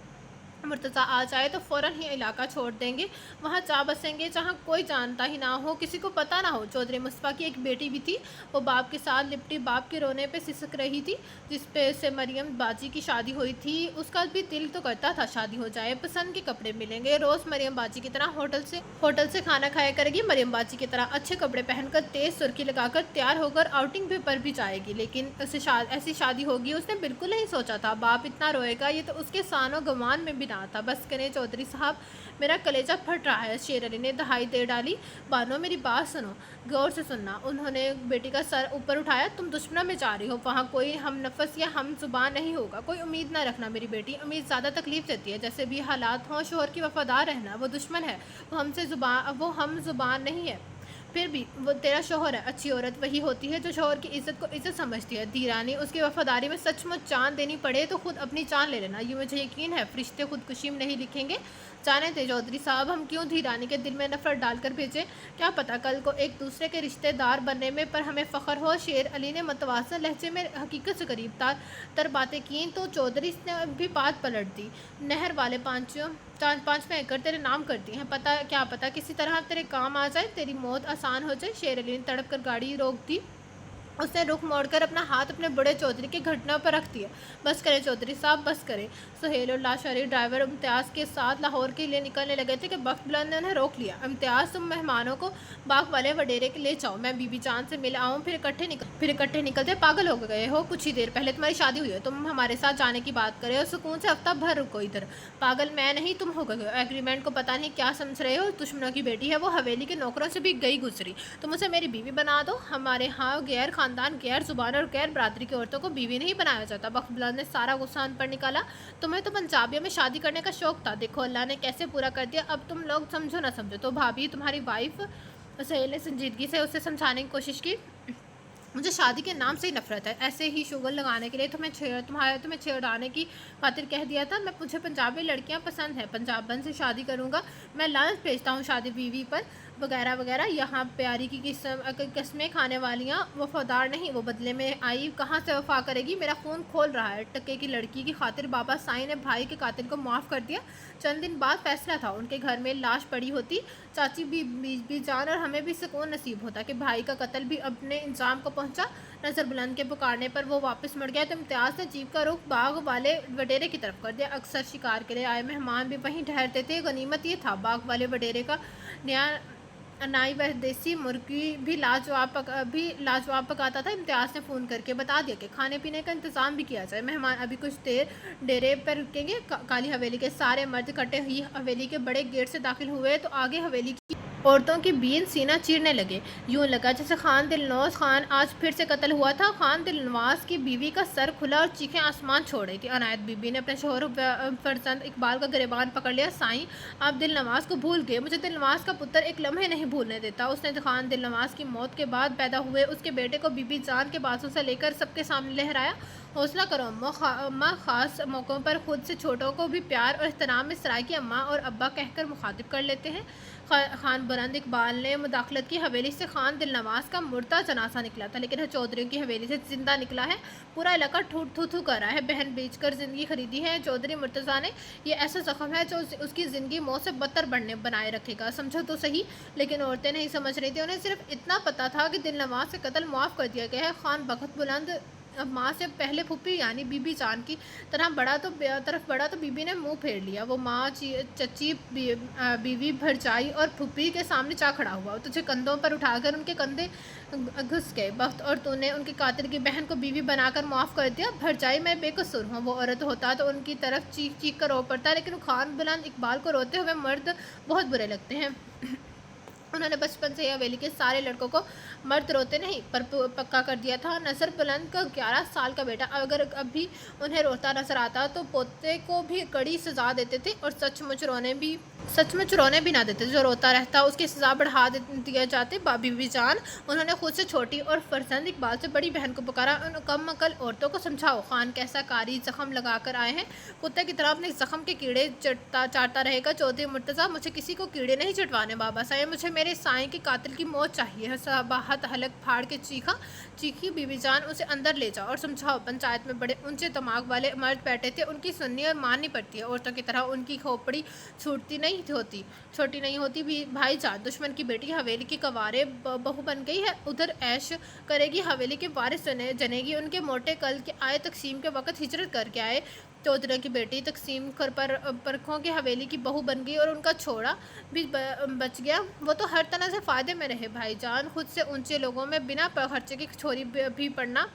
मुर्तज़ा आ जाए तो फ़ौरन ही इलाका छोड़ देंगे, वहाँ जा बसेंगे जहाँ कोई जानता ही ना हो, किसी को पता ना हो। चौधरी मुस्तफ़ा की एक बेटी भी थी, वो बाप के साथ लिपटी बाप के रोने पे सिसक रही थी। जिस पे से मरियम बाजी की शादी हुई थी, उसका भी दिल तो करता था शादी हो जाए, पसंद के कपड़े मिलेंगे, रोज़ मरियम बाजी की तरह होटल से खाना खाया करेगी। मरियम बाजी की तरह अच्छे कपड़े पहनकर तेज़ सुर्खी लगाकर तैयार होकर आउटिंग पर भी जाएगी। लेकिन ऐसी शादी होगी उसने बिल्कुल नहीं सोचा था। बाप इतना रोएगा ये तो उसके सानो गमान में भी ना था। बस करें चौधरी साहब, मेरा कलेजा फट रहा है। शेर अली ने दहाई दे डाली। बानो मेरी बात सुनो, गौर से सुनना। उन्होंने बेटी का सर ऊपर उठाया। तुम दुश्मनों में जा रही हो, वहाँ कोई हम नफस या हम जुबान नहीं होगा। कोई उम्मीद ना रखना मेरी बेटी, उम्मीद ज़्यादा तकलीफ देती है। जैसे भी हालात हों शोहर की वफादार रहना। वो दुश्मन है, वो हम जुबान नहीं है। फिर भी वो तेरा शोहर है। अच्छी औरत वही होती है जो शोहर की इज़्ज़त को इज़्ज़त समझती है। धीरानी उसकी वफादारी में सचमुच जान देनी पड़े तो खुद अपनी जान ले लेना। ये मुझे यकीन है फरिश्ते खुदकुशी में नहीं लिखेंगे। जाने थे चौधरी साहब, हम क्यों धीरानी के दिल में नफरत डालकर भेजें? क्या पता कल को एक दूसरे के रिश्तेदार बनने में पर हमें फ़ख्र हो। शेर अली ने मतवाज़न लहजे में हकीकत से करीब तर बातें की तो चौधरी ने भी बात पलट दी। नहर वाले पाँचवें एकड़ तेरे नाम करती हैं, क्या पता किसी तरह तेरे काम आ जाए, तेरी मौत आसान हो जाए। शेर अली ने तड़प कर गाड़ी रोक दी। उसने रुख मोड़कर अपना हाथ अपने बड़े चौधरी के घटना पर रख दिया। बस करें चौधरी साहब, बस करें। सुहेल और लाशरी ड्राइवर इम्तियाज़ के साथ लाहौर के लिए निकलने लगे थे कि वक्त बुलंद ने उन्हें रोक लिया। इम्तियाज़, तुम मेहमानों को बाग वाले वडेरे के ले जाओ, मैं बीबी जान से मिल आऊँ, फिर इकट्ठे निकलते। पागल हो गए हो? कुछ ही देर पहले तुम्हारी शादी हुई है, तुम हमारे साथ जाने की बात करे और सुकून से हफ्ता भर रुको इधर। पागल मैं नहीं, तुम हो गए हो। एग्रीमेंट को पता नहीं क्या समझ रहे हो। दुश्मनों की बेटी है वो, हवेली के नौकरों से भी गई गुजरी। तुम उसे मेरी बीवी बना दो। हमारे यहाँ गैर खानदान, गैर जुबान और गैर बरादरी की औरतों को बीवी नहीं बनाया जाता। वक्त बुलंद ने सारा गुस्सा उन पर निकाला। तुम्हें तो पंजाबियों में शादी करने का शौक था, देखो अल्लाह ने कैसे पूरा कर दिया। अब तुम लोग समझो ना समझो तो भाभी तुम्हारी वाइफ। सहेल ने संजीदगी से उसे समझाने की कोशिश की। मुझे शादी के नाम से ही नफरत है। ऐसे ही शुगर लगाने के लिए तुम्हें छेड़ाने की खातिर कह दिया था। मुझे पंजाबी लड़कियां पसंद हैं, पंजाबन से शादी करूंगा। मैं लालच भेजता हूँ शादी बीवी पर, वगैरह वगैरह। यहाँ प्यारी की किस्में खाने वालियाँ वफादार नहीं, वो बदले में आई कहाँ से वफा करेगी? मेरा खून खोल रहा है। टके की लड़की की खातिर बाबा साईं ने भाई के कातिल को माफ़ कर दिया। चंद दिन बाद फैसला था, उनके घर में लाश पड़ी होती। चाची भी जान और हमें भी सुकून नसीब होता कि भाई का कत्ल भी अपने इंजाम को पहुंचा। नज़र बुलंद के पुकारने पर वो वापस मुड़ गया तो इम्तियाज़ ने जीप का रुख बाग वाले वडेरे की तरफ कर दिया। अक्सर शिकार के लिए आए मेहमान भी वहीं ठहरते थे। गनीमत ये था बाग वाले वडेरे का नया अनाई वह देसी मुर्गी भी लाजवाब पकाता था। इम्तियाज़ ने फ़ोन करके बता दिया कि खाने पीने का इंतज़ाम भी किया जाए। मेहमान अभी कुछ देर डेरे पर रुकेंगे। काली हवेली के सारे मर्द इकट्ठे हुई हवेली के बड़े गेट से दाखिल हुए तो आगे हवेली की औरतों की बीन सीना चीरने लगे। यूँ लगा जैसे खान दिलनवाज खान आज फिर से कत्ल हुआ था। खान दिलनवाज की बीवी का सर खुला और चीखें आसमान छोड़ रही थी। अनायत बीबी ने अपने शोहर फरजंद इकबाल का गिरबान पकड़ लिया। साईं, आप दिलनवाज को भूल गए। मुझे दिलनवाज का पुत्र एक लम्हे नहीं भूलने देता। उसने खान दिलनवाज की मौत के बाद पैदा हुए उसके बेटे को बीबी जान के बाजू से लेकर सबके सामने लहराया। हौसला करो अम्मा, ख़ास मौक़ों पर ख़ुद से छोटों को भी प्यार और एहतराम में सराय की अम्मा और अब्बा कहकर मुखातिब कर लेते हैं। खान बुलंद इकबाल ने मुदाखलत की। हवेली से खान दिलनवाज का मुर्दा जनासा निकला था, लेकिन चौधरियों की हवेली से जिंदा निकला है। पूरा इलाका थू थू कर रहा है। बहन बेचकर ज़िंदगी खरीदी है चौधरी मुर्तज़ा ने। ये ऐसा ज़ख्म है जो उसकी ज़िंदगी मौत से बदतर बनाए रखेगा। समझो तो सही। लेकिन औरतें नहीं समझ रही थी। उन्हें सिर्फ इतना पता था कि दिलनवाज से कत्ल मुआफ़ कर दिया गया है। खान बख्त बुलंद माँ से पहले फूफी यानी बीबी जान की तरफ बढ़ा तो बीबी ने मुंह फेर लिया। वो माँ, चची, बीवी, भरजाई और फूफी के सामने जा खड़ा हुआ। तुझे कंधों पर उठाकर उनके कंधे घुस गए बख्त, और तूने उनके कातिल की बहन को बीवी बनाकर माफ़ कर दिया। भरजाई, मैं बेकसूर हूँ। वो औरत होता तो उनकी तरफ चीख कर रो पड़ता, लेकिन खान बुलंद इकबाल को रोते हुए मर्द बहुत बुरे लगते हैं। उन्होंने बचपन से ही हवेली के सारे लड़कों को मर्द रोते नहीं पर पक्का कर दिया था। नज़र बुलंद का 11 साल का बेटा अगर अभी उन्हें रोता नजर आता तो पोते को भी कड़ी सज़ा देते थे और सचमुच रोने भी ना देते। जो रोता रहता उसकी सज़ा बढ़ा दिया जाते। बीबी जान उन्होंने खुद से छोटी और फरजंद इकबाल से बड़ी बहन को पुकारा, उन कम अकल औरतों को समझाओ, खान कैसा कारी जख्म लगा कर आए हैं, कुत्ते की तरह अपने जख्म के कीड़े चाटता रहेगा। चौधरी मुर्तज़ा मुझे किसी को कीड़े नहीं चटवाने बाबा साहब, मुझे मेरे साईं के कातिल की मौत चाहिए। सबाहत हलक फाड़ के चीखी। बीबी जान उसे अंदर ले जाओ और समझाओ, पंचायत में बड़े ऊंचे दिमाग वाले मर्द बैठे थे, उनकी सुननी और माननी पड़ती है। औरतों की तरह उनकी खोपड़ी छोटी नहीं होती। भी भाईजान दुश्मन की बेटी हवेली की कवारे बहू बन गई है, उधर ऐश करेगी, हवेली के वारिस जनेगी। उनके मोटे कल के आए तकसीम के वक्त हिजरत करके आए चौधरी की बेटी तकसीम परखों की हवेली की बहू बन गई और उनका छोड़ा भी बच गया। वो तो हर तरह से फ़ायदे में रहे भाईजान, खुद से ऊंचे लोगों में बिना खर्चे की छोरी भी पढ़ना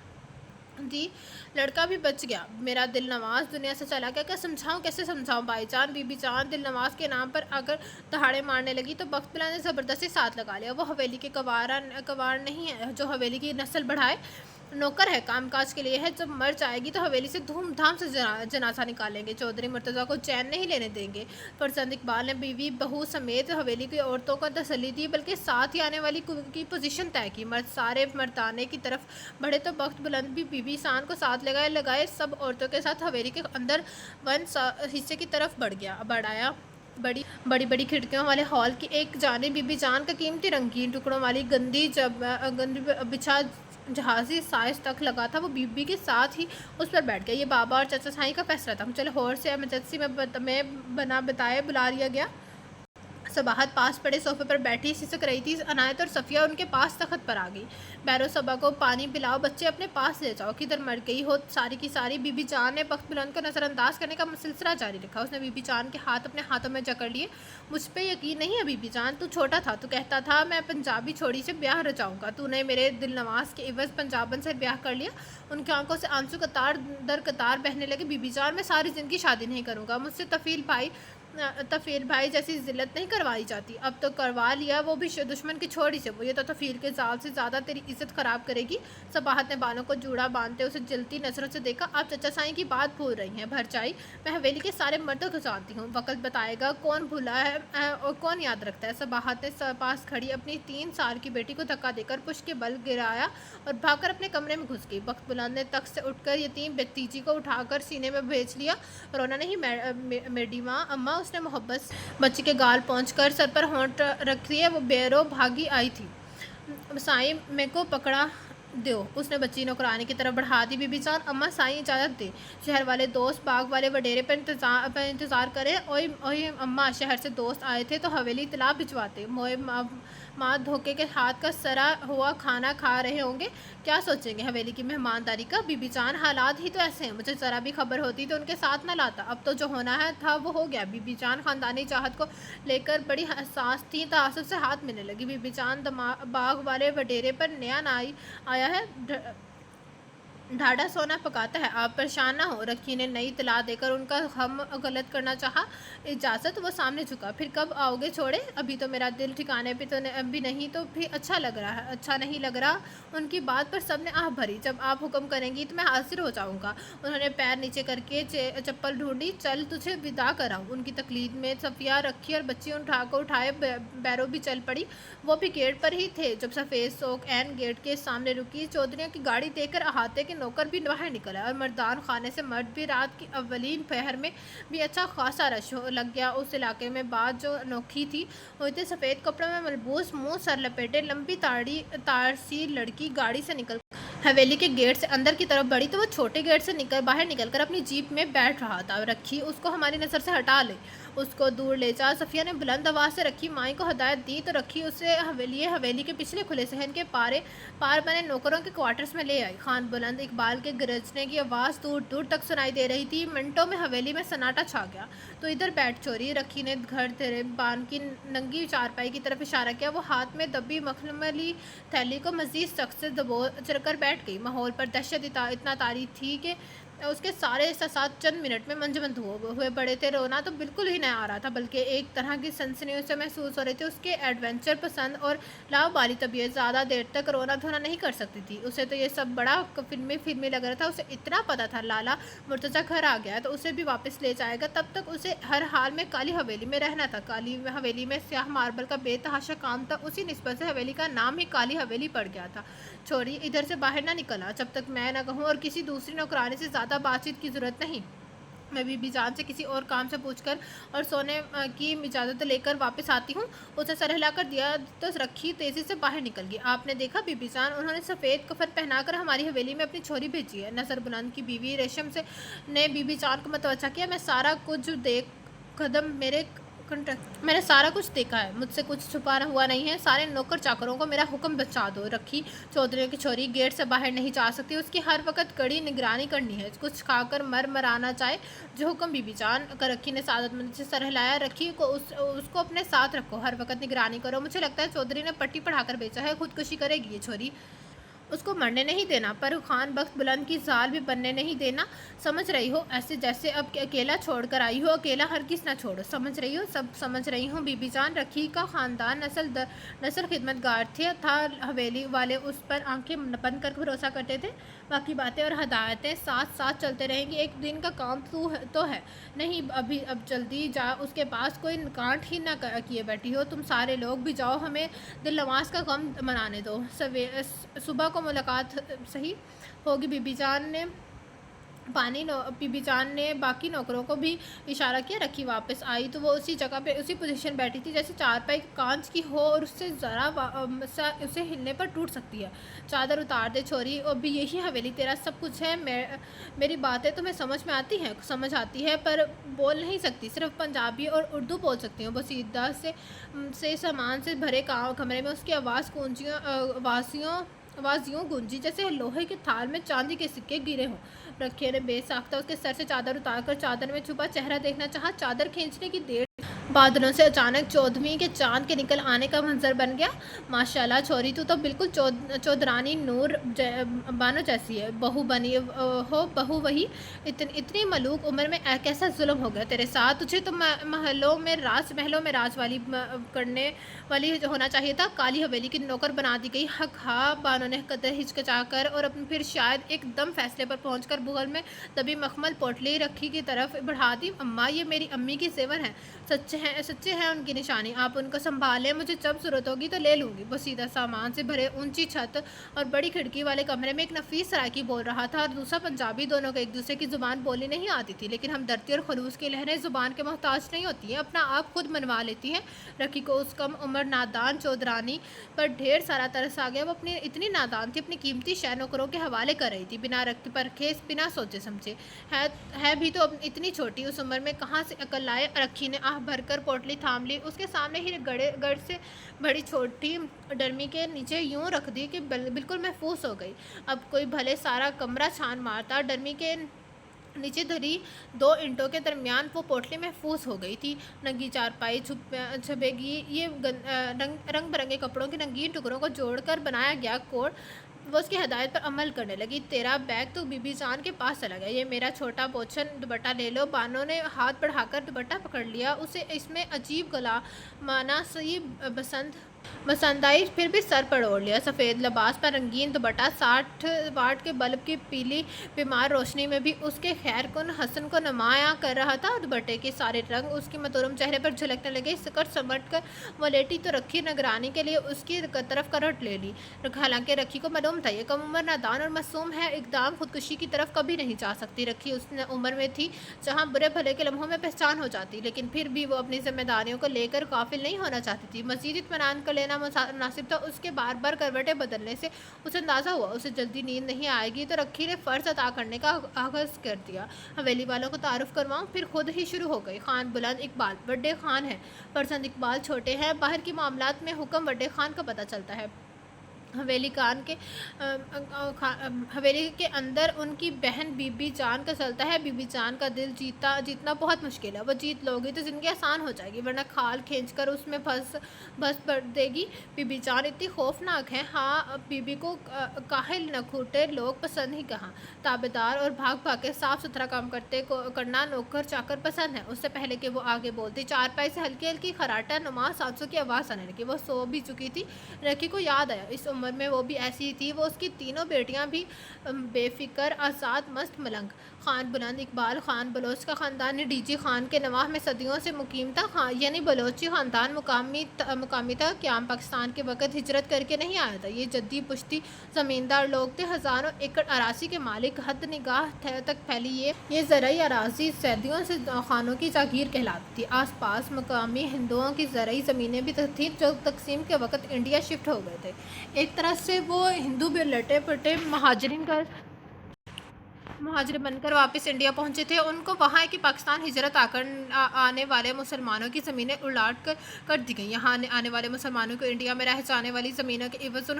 दी, लड़का भी बच गया। मेरा दिल नवाज दुनिया से चला गया, कैसे समझाऊं भाईजान। बीबी जान दिल नवाज के नाम पर अगर दहाड़े मारने लगी तो बख्त बिला ने ज़बरदस्ती साथ लगा लिया। वो हवेली के कवार नहीं है जो हवेली की नस्ल बढ़ाए, नौकर है, कामकाज के लिए है। जब मर जाएगी तो हवेली से धूमधाम से जनाजा निकालेंगे, चौधरी मुर्तज़ा को चैन नहीं लेने देंगे। फरजंद इकबाल ने बीवी बहू समेत हवेली की औरतों को तसल्ली दी, बल्कि साथ ही आने वाली की पोजीशन तय की। मर्द सारे मर्दाने की तरफ बढ़े तो बख्त बुलंद भी बीबी शान को साथ लगाए सब औरतों के साथ हवेली के अंदर वन हिस्से की तरफ बढ़ाया। बड़ी खिड़कियों वाले हॉल की एक जानिब बीबी जान का कीमती रंगीन टुकड़ों वाली गंदी बिछा जहाज़ी साइज तक लगा था। वो बीबी के साथ ही उस पर बैठ गया। ये बाबा और चाचा साईं का फैसला था। मुझे लाहौर से एमरजेंसी में बना बताए बुला लिया गया। सबाहत पास पड़े सोफे पर बैठी सिसक रही थी। अनायत और सफ़िया उनके पास तख्त पर आ गई। बैरो सबा को पानी पिलाओ, बच्चे अपने पास ले जाओ, किधर मर गई हो सारी की सारी। बीबी जान ने बख्त बुलंद को नज़रअंदाज करने का सिलसिला जारी रखा। उसने बीबी जान के हाथ अपने हाथों में जकड़ लिए। मुझ पर यकीन नहीं है बीबी जान, तू छोटा था, तू कहता था मैं पंजाबी छोड़ी से ब्याह रचाऊँगा। तूने मेरे दिल नवाज के इवज़ पंजाबन से ब्याह कर लिया। उनकी आंखों से आंसू कतार दर कतार बहने लगे। बीबी जान मैं सारी ज़िंदगी शादी नहीं करूँगा, मुझसे तफील भाई जैसी जिल्लत नहीं करवाई जाती। अब तो करवा लिया, वो भी दुश्मन की छोड़ी से। वो ये तो तफील के जाल से ज़्यादा तेरी इज्जत ख़राब करेगी। सबाहत ने बालों को जूड़ा बांधते उसे जलती नज़रों से देखा। आप चचा साईं की बात भूल रही हैं भरचाई, मैं हवेली के सारे मर्दों को जानती हूँ। वक्त बताएगा कौन भूला है और कौन याद रखता है। सबाहत ने पास खड़ी अपनी 3 साल की बेटी को धक्का देकर पुश के बल गिराया और भागकर अपने कमरे में घुस गई। वक्त बुलंद ने तख्त से उठकर यतीम भतीजी को उठाकर सीने में भेज लिया। रोना नहीं मेरी माँ, अम्मा। उसने मोहब्बत बच्ची के गाल पहुंचकर सर पर होंठ रख दिए। वो बेरो भागी आई थी। साईं मेरे को पकड़ा दो, उसने बच्ची नौकरानी की तरफ बढ़ा दी। बीबी जान अम्मा साईं इजाज़त दे, शहर वाले दोस्त बाग वाले वडेरे पर इंतज़ार करें। ओए अम्मा, शहर से दोस्त आए थे तो हवेली तला भिजवाते। मोए माँ धोखे के हाथ का सरा हुआ खाना खा रहे होंगे, क्या सोचेंगे हवेली की मेहमानदारी का। बीबी जान हालात ही तो ऐसे हैं, मुझे ज़रा भी खबर होती तो उनके साथ ना लाता। अब तो जो होना है था वो हो गया। बीबी जान ख़ानदानी चाहत को लेकर बड़ी हसास थी, तासुब से हाथ मिलने लगी। बीबी जान बाग वाले वडेरे पर नया नाई आया है, ढाढ़ा सोना पकाता है, आप परेशान ना हो। रखी ने नई तला देकर उनका हम गलत करना चाहा। इजाज़त, वो सामने झुका। फिर कब आओगे छोड़े, अभी तो मेरा दिल ठिकाने पे तो अभी नहीं तो भी अच्छा नहीं लग रहा। उनकी बात पर सबने आह भरी। जब आप हुक्म करेंगी तो मैं हाजिर हो जाऊंगा। उन्होंने पैर नीचे करके चप्पल ढूंढी। चल तुझे विदा कराऊं। उनकी तकलीद में सफ़िया रखी और बच्ची उठाए बैरो भी चल पड़ी। वो भी गेट पर ही थे जब सफ़ेद सोक एन गेट के सामने रुकी। चौधरियों की गाड़ी देखकर अहाते के नौकर भी बाहर निकला और मर्दान खाने से मर्द भी। रात की अवलीन पहर में भी अच्छा खासा रश लग गया उस इलाके में। बात जो अनोखी थी, वो थे सफ़ेद कपड़ों में मलबूस, मुंह सर लपेटे, लंबी तार सी लड़की गाड़ी से निकल हवेली के गेट से अंदर की तरफ बढ़ी तो वो छोटे गेट से बाहर निकलकर अपनी जीप में बैठ रहा था। रखी, उसको हमारी नज़र से हटा ले, उसको दूर ले जा। सफ़िया ने बुलंद आवाज़ से रखी माई को हदायत दी तो रखी उसे हवेली के पिछले खुले सहन के पार बने नौकरों के क्वार्टर्स में ले आई। खान बुलंद इकबाल के गरजने की आवाज़ दूर दूर तक सुनाई दे रही थी। मिनटों में हवेली में सन्नाटा छा गया। तो इधर बैठ चोरी। रखी ने घर तेरे बान की नंगी चारपाई की तरफ इशारा किया। वो हाथ में दबी मखमली थैली को मज़ीद सख्त से दबो कर बैठ गई। माहौल पर दहशत इतना तारी थी कि اس کے سارے احساسات چند منٹ میں منجمد ہوئے پڑے تھے۔ رونا تو بالکل ہی نہیں آ رہا تھا، بلکہ ایک طرح کی سنسنی اسے محسوس ہو رہی تھی۔ اس کے ایڈونچر پسند اور لاابالی طبیعت زیادہ دیر تک رونا دھونا نہیں کر سکتی تھی۔ اسے تو یہ سب بڑا فلمی لگ رہا تھا۔ اسے اتنا پتا تھا لالا مرتضیٰ گھر آ گیا ہے تو اسے بھی واپس لے جائے گا، تب تک اسے ہر حال میں کالی حویلی میں رہنا تھا۔ کالی حویلی میں سیاہ ماربل کا بے تحاشا کام تھا، اسی نسبت سے حویلی کا نام ہی کالی حویلی پڑ گیا تھا۔ چھوری ادھر سے باہر نہ نکلا جب تک میں نہ کہوں، اور کسی دوسری نوکرانی سے زیادہ بات چیت کی ضرورت نہیں۔ میں بی بی جان سے کسی اور کام سے پوچھ کر اور سونے کی اجازت لے کر واپس آتی ہوں۔ اسے سر ہلا کر دیا تو رکھی تیزی سے باہر نکل گئی۔ آپ نے دیکھا بی بی جان، انہوں نے سفید کفن پہنا کر ہماری حویلی میں اپنی چھوری بھیجی ہے۔ نظر بلند کی بیوی ریشم نے بی بی جان کو متوجہ کیا۔ میں سارا کچھ میں نے سارا کچھ دیکھا ہے، مجھ سے کچھ چھپا ہوا نہیں ہے۔ سارے نوکر چاکروں کو میرا حکم بچا دو۔ رکھی چودھری کی چھوری گیٹ سے باہر نہیں جا سکتی، اس کی ہر وقت کڑی نگرانی کرنی ہے، کچھ کھا کر مرانا چاہے جو حکم بی بی جان کا۔ رکھی نے سعادت مندی سے سر ہلایا۔ رکھی کو اس کو اپنے ساتھ رکھو، ہر وقت نگرانی کرو۔ مجھے لگتا ہے چودھری نے پٹی پڑھا کر بیچا ہے، خودکشی کرے گی یہ چھوری، اس کو مرنے نہیں دینا، پر خان بخت بلند کی زال بھی بننے نہیں دینا، سمجھ رہی ہو؟ ایسے جیسے اب اکیلا چھوڑ کر آئی ہو، اکیلا ہرگز نہ چھوڑو، سمجھ رہی ہو؟ سب سمجھ رہی ہوں بی بی جان۔ رکھی کا خاندان نسل خدمتگار تھا، حویلی والے اس پر آنکھیں بند کر بھروسہ کرتے تھے، باقی باتیں اور ہدایتیں ساتھ ساتھ چلتے رہیں گی۔ ایک دن کا کام تو ہے نہیں، اب جلدی جا، اس کے پاس کوئی کانٹ ہی نہ کیے بیٹھی ہو۔ تم سارے لوگ بھی جاؤ، ہمیں دل نواز کا غم منانے دو، صبح کو ملاقات صحیح ہوگی۔ بی بی جان نے باقی نوکروں کو بھی اشارہ کیا۔ رکھی واپس آئی تو وہ اسی جگہ پہ اسی پوزیشن بیٹھی تھی جیسے چارپائی کانچ کی ہو اور اس سے ذرا اسے ہلنے پر ٹوٹ سکتی ہے۔ چادر اتار دے چھوری، اب بھی یہی حویلی تیرا سب کچھ ہے۔ میری باتیں تمہیں سمجھ میں آتی ہیں؟ سمجھ آتی ہے پر بول نہیں سکتی، صرف پنجابی اور اردو بول سکتی ہوں۔ بسیدہ سے سامان سے بھرے کمرے میں اس کی آواز یوں گونجی جیسے لوہے کے تھال میں چاندی کے سکے گرے ہوں۔ رکھی نے بے ساختہ اس کے سر سے چادر اتار کر چادر میں چھپا چہرہ دیکھنا چاہا۔ چادر کھینچنے کی دیر بادلوں سے اچانک چودھویں کے چاند کے نکل آنے کا منظر بن گیا۔ ماشاءاللہ چھوری، تو بالکل چودرانی نور بانو جیسی ہے۔ بہو وہی، اتنی ملوک عمر میں کیسا ظلم ہو گیا تیرے ساتھ؟ تجھے تو محلوں میں راج والی کرنے والی ہونا چاہیے تھا، کالی حویلی کی نوکر بنا دی گئی۔ حق ہاں، بانو نے قدر ہچکچا کر اور پھر شاید ایک دم فیصلے پر پہنچ کر بغل میں دبی مخمل پوٹلی رکھی کی طرف بڑھا دی۔ اماں، یہ میری امی کی زیور ہیں، سچے ہیں ان کی نشانی، آپ ان کو سنبھال لیں، مجھے جب ضرورت ہوگی تو لے لوں گی۔ بسیدہ سامان سے بھرے اونچی چھت اور بڑی کھڑکی والے کمرے میں ایک نفیس سرائکی بول رہا تھا اور دوسرا پنجابی۔ دونوں کو ایک دوسرے کی زبان بولی نہیں آتی تھی، لیکن ہمدردی اور خلوص کی لہریں زبان کے محتاج نہیں ہوتی ہیں، اپنا آپ خود منوا لیتی ہیں۔ رکھی کو اس کم عمر نادان چودرانی پر ڈھیر سارا ترس آ گیا۔ وہ اتنی نادان تھی، اپنی قیمتی شے نوکروں کے حوالے کر رہی تھی، بنا رکھ پرکھے، بنا سوچے سمجھے۔ ہے بھی تو اتنی چھوٹی، اس عمر میں کہاں سے عقل لائے؟ رکھی نے آہ بھر کر پوٹلی تھام لی، اس کے سامنے ہی گڑ سے بڑی چھوٹی ڈرمی کے نیچے یوں رکھ دی کہ بالکل محفوظ ہو گئی۔ اب کوئی بھلے سارا کمرہ چھان مارتا، ڈرمی کے نیچے دھری 2 اینٹوں کے درمیان وہ پوٹلی محفوظ ہو گئی تھی۔ ننگی چارپائی چھپے گی، یہ رنگ برنگے کپڑوں کے رنگین ٹکڑوں کو جوڑ کر بنایا گیا کوٹ۔ وہ اس کی ہدایت پر عمل کرنے لگی۔ تیرا بیگ تو بی بی جان کے پاس چلا گیا، یہ میرا چھوٹا بوچھن دوپٹہ لے لو۔ بانو نے ہاتھ بڑھا کر دوپٹہ پکڑ لیا، اسے اس میں عجیب غلامانہ سی پسند آئی، پھر بھی سر پر اوڑھ لیا۔ سفید لباس پر رنگین دوپٹہ 60 واٹ کے بلب کی پیلی بیمار روشنی میں بھی اس کے خیر کن حسن کو نمایاں کر رہا تھا۔ دوپٹے کے سارے رنگ اس کی محترم چہرے پر جھلکنے لگے۔ سکٹ سمیٹ کر وہ لیٹی تو رکھی نگرانی کے لیے اس کی طرف کروٹ لے لی۔ حالانکہ رکھی کو معلوم تھا یہ کم عمر نادان اور معصوم ہے، اقدام خودکشی کی طرف کبھی نہیں جا سکتی۔ رکھی اس عمر میں تھی جہاں برے بھلے کے لمحوں میں پہچان ہو جاتی، لیکن پھر بھی وہ اپنی ذمہ داریوں کو لے کر غافل نہیں ہونا چاہتی تھی۔ مزید اطمینان کر لینا مناسب تھا۔ اس کے بار بار کروٹیں بدلنے سے اسے اندازہ ہوا اسے جلدی نیند نہیں آئے گی، تو رکھی نے فرض ادا کرنے کا آغاز کر دیا۔ حویلی والوں کو تعارف کرواؤں؟ پھر خود ہی شروع ہو گئی۔ خان بلند اقبال بڑے خان ہیں، فرزند اقبال چھوٹے ہیں، باہر کے معاملات میں حکم بڑے خان کا پتہ چلتا ہے۔ حویلی خان کے حویلی کے اندر ان کی بہن بی بی جان کا چلتا ہے. بی بی جان کا دل جیتنا بہت مشکل ہے. وہ جیت لو گی تو زندگی آسان ہو جائے گی، ورنہ کھال کھینچ کر اس میں بس پڑ دے گی. بی بی جان اتنی خوفناک ہے. ہاں، بی بی کو کاہل نکھوٹے لوگ پسند ہی کہاں. تابعدار اور بھاگ بھاگ کے صاف ستھرا کام کرنا نوکر چاکر پسند ہے. اس سے پہلے کہ وہ آگے بولتی، چارپائی سے ہلکی ہلکی خراٹہ نما سانسوں کی آواز آنے لگی. وہ سو بھی چکی تھی. رکی کو یاد آیا اس عمر میں وہ بھی ایسی ہی تھی. وہ اس کی تینوں بیٹیاں بھی بے فکر، آزاد، مست ملنگ. خان بلند اقبال خان بلوچ کا خاندان ڈی جی خان کے نواح میں صدیوں سے مقیم تھا. یعنی بلوچی خاندان مقامی تھا. قیام پاکستان کے وقت ہجرت کر کے نہیں آیا تھا. یہ جدی پشتی زمیندار لوگ تھے. ہزاروں ایکڑ اراضی کے مالک. حد نگاہ تک پھیلی یہ زرعی اراضی صدیوں سے خانوں کی جاگیر کہلاتی تھی. آس پاس مقامی ہندوؤں کی زرعی زمینیں بھی تھیں جو تقسیم کے وقت انڈیا شفٹ ہو گئے تھے. ایک طرح سے وہ ہندو بھی لٹے پٹے مہاجر بن کر واپس انڈیا پہنچے تھے. ان کو وہاں کہ پاکستان ہجرت آنے والے مسلمانوں کی زمینیں الٹ کر دی گئیں. یہاں آنے والے مسلمانوں کو انڈیا میں رہ جانے والی زمینوں کے عوض ان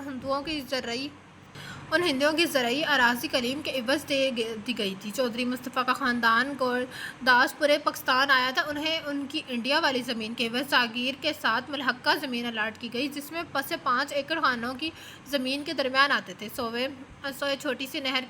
ہندوؤں کی زرعی اراضی کلیم کے عوض دے دی گئی تھی. چودھری مصطفیٰ کا خاندان گورداس پورے پاکستان آیا تھا. انہیں ان کی انڈیا والی زمین کے عوض جاگیر کے ساتھ ملحقہ زمین الاٹ کی گئی، جس میں 5 ایکڑ خانوں کی زمین کے درمیان آتے تھے. سوائے چھوٹی سی نہر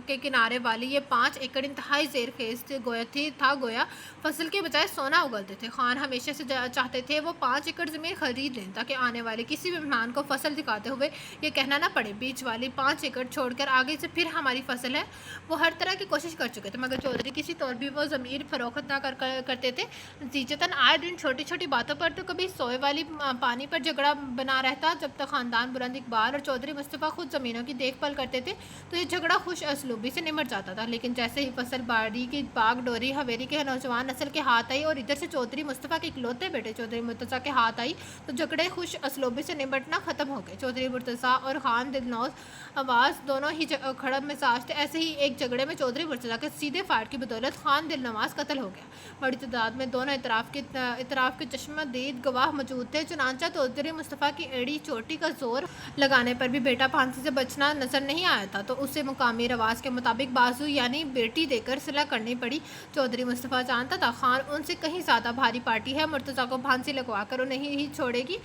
کے کنارے والی یہ 5 ایکڑ انتہائی زیر خیز گویا فصل کے بجائے سونا اگلتے تھے. خان ہمیشہ سے چاہتے تھے وہ 5 ایکڑ زمین خرید لیں تاکہ آنے والے کسی بھی مہمان کو فصل دکھاتے ہوئے یہ کہنا نہ پڑے بیچ والی 5 ایکڑ چھوڑ کر آگے سے پھر ہماری فصل ہے. وہ ہر طرح کی کوشش کر چکے تھے مگر چودھری کسی طور بھی وہ زمین فروخت نہ کرتے تھے. نتیجتاً آئے دن چھوٹی چھوٹی باتوں پر تو کبھی سوئے والی پانی پر جھگڑا بنا رہتا. جب تک خاندان بلند اقبال اور چودھری مصطفیٰ خود زمینوں کی دیکھ بھال کرتے تھے تو یہ جھگڑا خوش اسلوبی سے نمٹ جاتا تھا. لیکن جیسے ہی فصل باڑی کی باغ ڈوری حویلی کے نوجوان نسل کے ہاتھ آئی اور ادھر سے چودھری مصطفیٰ کے اکلوتے بیٹے چودھری مرتضیٰ کے ہاتھ آئی تو جھگڑے خوش اسلوبی سے نمٹنا ختم ہو گئے. چودھری مرتضیٰ اور خان دلنوز آواز دونوں ہی کھڑب مزاج تھے. ایسے ہی ایک جھگڑے میں چودھری مرتضیٰ کے سیدھے فائر کی بدولت خان دل نواز قتل ہو گیا. بڑی تعداد میں دونوں اطراف کے چشمہ دید گواہ موجود تھے. چنانچہ چودھری مصطفیٰ کی ایڑی چوٹی کا زور لگانے پر بھی بیٹا پھانسی سے بچنا نظر نہیں آیا تھا تو اسے مقامی رواج کے مطابق بازو یعنی بیٹی دے کر صلح کرنی پڑی. چودھری مصطفیٰ جانتا تھا خان ان سے کہیں زیادہ بھاری پارٹی ہے. مرتضیٰ کو پھانسی لگوا کر انہیں ہی چھوڑیں گے،